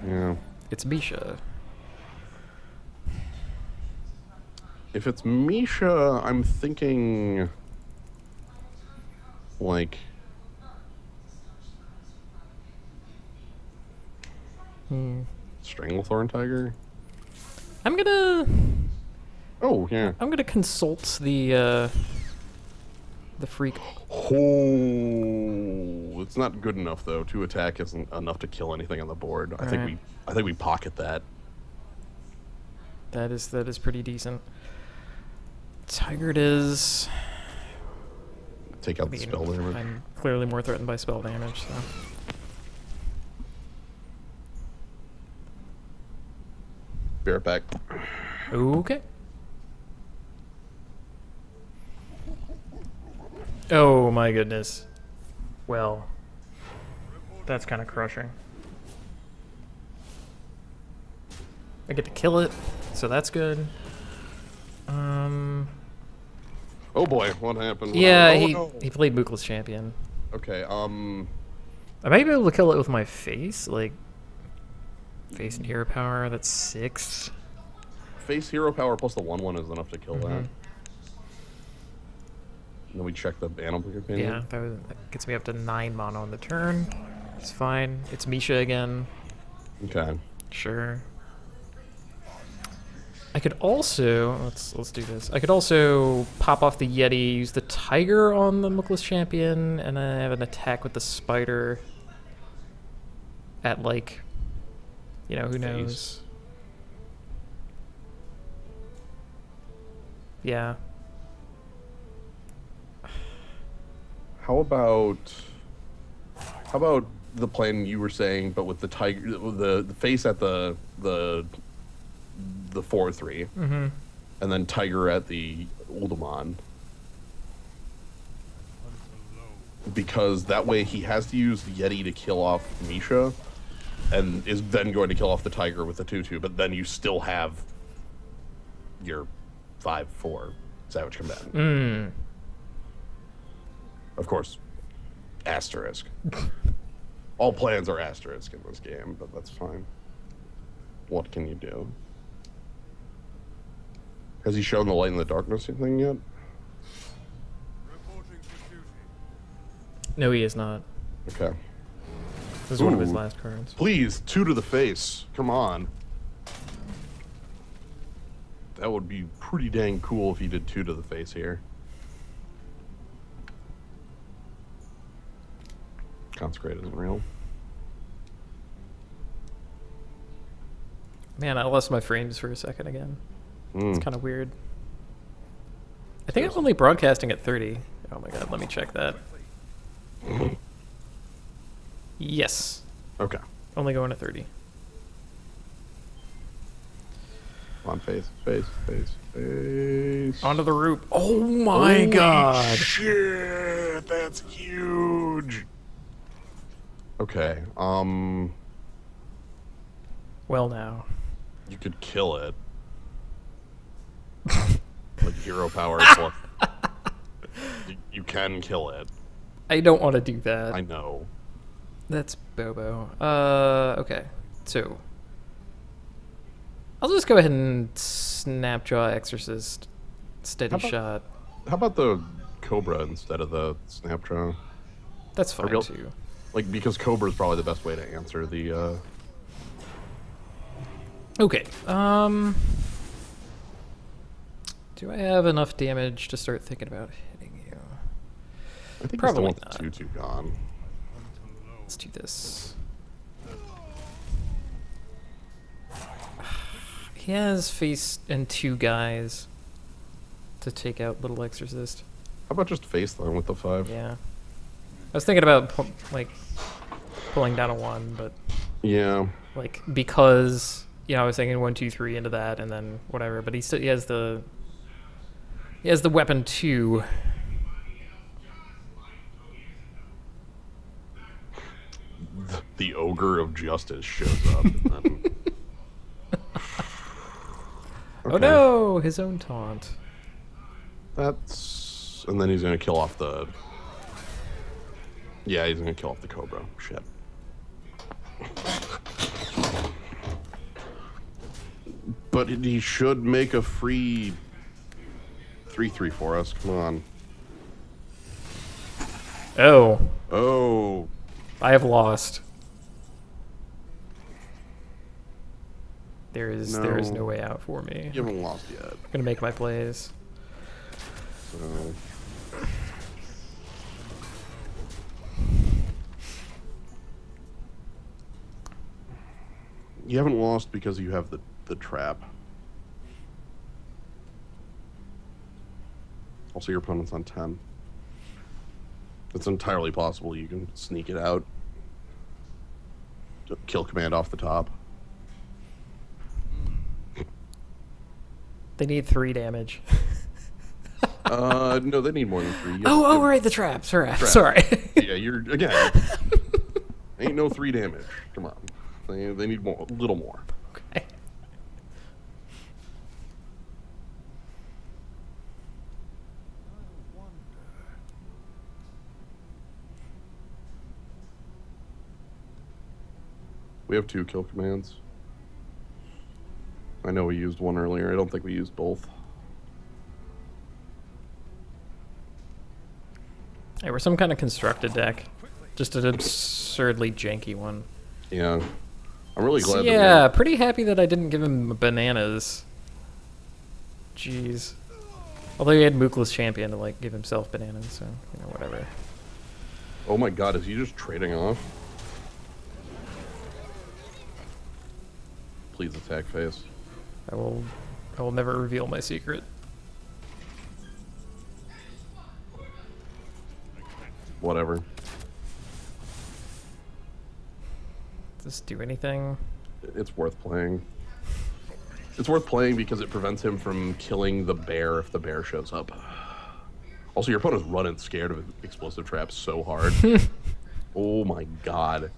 yeah. It's Misha. If it's Misha, I'm thinking like Stranglethorn Tiger. I'm gonna consult the freak. Oh, it's not good enough though. 2 attack isn't enough to kill anything on the board. I think we pocket that. That is pretty decent. Tigard is. Take out the spell damage. I'm clearly more threatened by spell damage, so. Be right back. Okay. Oh my goodness. Well, that's kind of crushing. I get to kill it, so that's good. Oh boy, what happened? Yeah, Oh, he played Mookless Champion. Okay, I might be able to kill it with my face, like face and hero power. That's 6. face hero power plus the 1/1 is enough to kill that. And then we check the animal companion. Yeah, that gets me up to 9 mana on the turn. It's fine. It's Misha again. Okay. Sure. I could also let's do this. I could also pop off the Yeti, use the Tiger on the Mookless Champion, and then have an attack with the Spider. At like, you know, who knows? Yeah. How about the plan you were saying, but with the tiger, the face at the 4/3, Mm-hmm. and then tiger at the Uldaman, because that way he has to use the Yeti to kill off Misha, and is then going to kill off the tiger with the 2/2. But then you still have your 5/4 Savage Combatant. Mm. Of course, asterisk. All plans are asterisk in this game, but that's fine. What can you do? Has he shown the light in the darkness thing yet? Reporting for duty. No, he is not. Okay. This is one of his Ooh. last cards. Please, 2 to the face. Come on. That would be pretty dang cool if he did 2 to the face here. Consecrate isn't real. Man, I lost my frames for a second again. It's kind of weird. I think I'm only broadcasting at 30. Oh my god, let me check that. Yes. Okay. Only going to 30. On face. Onto the roof. Oh my Holy god. Shit, that's huge. Okay. Well now. You could kill it. Like hero power plus. You can kill it. I don't want to do that. I know. That's Bobo. Okay. So I'll just go ahead and Snapjaw Exorcist Steady How about- Shot. How about the Cobra instead of the Snapjaw? That's fine real- too. Like, because Cobra is probably the best way to answer the, Okay. Do I have enough damage to start thinking about hitting you? I think Probably he still not. wants the 2/2 gone. Let's do this. He has face and 2 guys to take out Little Exorcist. How about just face them with the 5? Yeah. I was thinking about pulling down a 1, but Yeah. like because I was thinking 1, 2, 3 into that, and then whatever. But he has the weapon 2. The Ogre of Justice shows up. And then... Oh no, his own taunt. That's... And then he's gonna kill off the... Yeah, he's gonna kill off the Cobra. Shit. But he should make a free 3/3 for us. Come on. Oh, Oh. I have lost. There is No. no way out for me. You haven't lost yet. I'm gonna make my plays. So... You haven't lost because you have the trap. Also, your opponent's on 10. It's entirely possible you can sneak it out. Kill command off the top. They need 3 damage. No, they need more than 3. Oh, right, the traps. Trap. Trap. Sorry. Yeah, you're again. Ain't no 3 damage. Come on, they need more, a little more. Okay. We have 2 kill commands. I know we used one earlier. I don't think we used both. Hey, we're some kind of constructed deck. Just an absurdly janky one. Yeah, I'm really glad. Yeah, pretty happy that I didn't give him bananas. Jeez. Although he had Mookless Champion to like give himself bananas, so whatever. Oh my god, is he just trading off? Please attack face. I will never reveal my secret. Whatever. Does this do anything? It's worth playing. It's worth playing because it prevents him from killing the bear if the bear shows up. Also, your opponent's running scared of explosive traps so hard. Oh my god.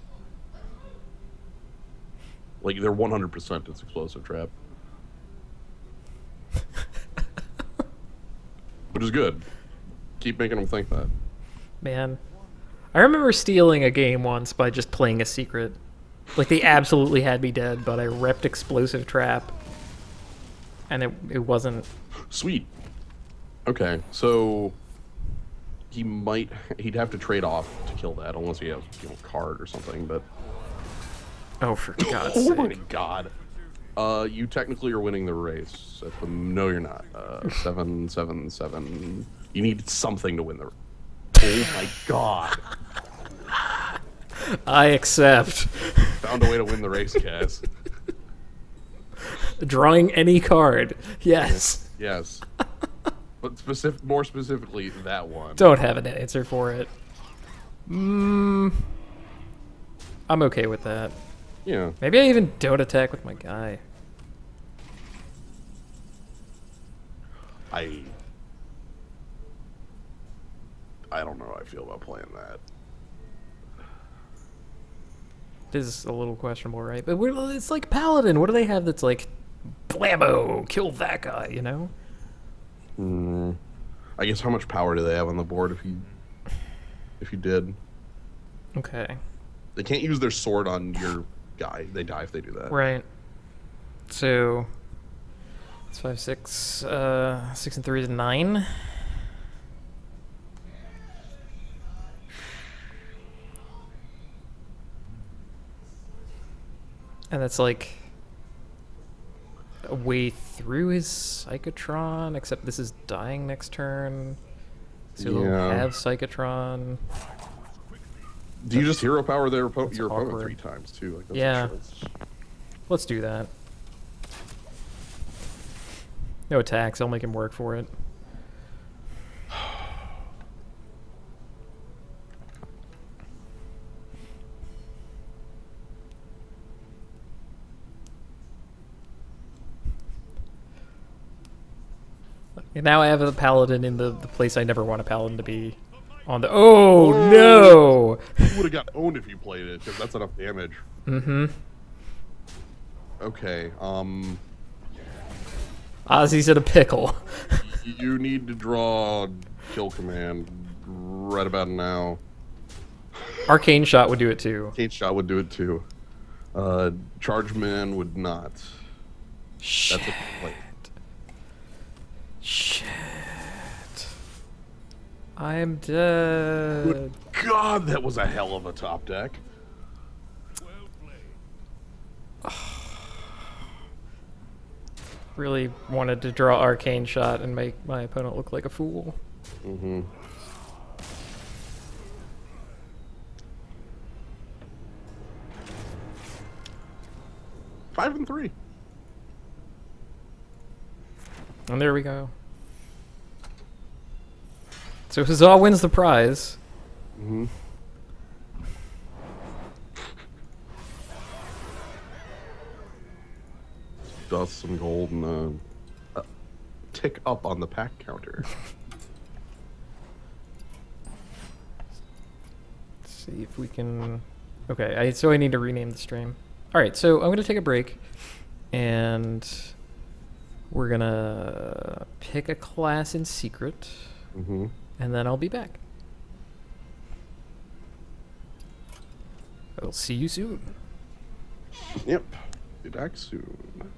Like, they're 100% it's explosive trap. Which is good. Keep making them think that. Man. I remember stealing a game once by just playing a secret. Like, they absolutely had me dead, but I repped explosive trap. And it wasn't... Sweet. Okay, so... He'd have to trade off to kill that, unless he has, a card or something, but... Oh, for God's Oh sake. my god. You technically are winning the race. No, you're not. 7, 7, 7. You need something to win the race. Oh my god. I accept. Found a way to win the race, Cass. Drawing any card. Yes. Yes. But more specifically, that one. Don't have an answer for it. I'm okay with that. Yeah. Maybe I even don't attack with my guy. I don't know how I feel about playing that. It is a little questionable, right? But it's like Paladin. What do they have that's like, blammo, kill that guy, you know? I guess how much power do they have on the board if you did? Okay. They can't use their sword on your guy. They die if they do that. Right. So, it's 5, 6. 6 and 3 is 9. And that's like a way through his Psychotron, except this is dying next turn. So he'll Yeah. have Psychotron. Do you just hero power your opponent awkward. 3 times too? Like, that's Yeah. a choice. Let's do that. No attacks, I'll make him work for it. And now I have a paladin in the place I never want a paladin to be. On the no! You would have got owned if you played it, because that's enough damage. Mm-hmm. Okay, Ozzy's in a pickle. you need to draw kill command right about now. Arcane Shot would do it too. Kate Shot would do it too. Chargeman would not. Shit. That's a complaint. Shit. I'm dead. Good God, that was a hell of a top deck. Well played. Really wanted to draw Arcane Shot and make my opponent look like a fool. Mm-hmm. Five and 3. And there we go. So Huzzah wins the prize. Mm-hmm. Dust some gold and tick up on the pack counter. Let's see if we can... Okay, so I need to rename the stream. Alright, so I'm going to take a break. And we're going to pick a class in secret. Mm-hmm. And then I'll be back. I'll see you soon. Yep. Be back soon.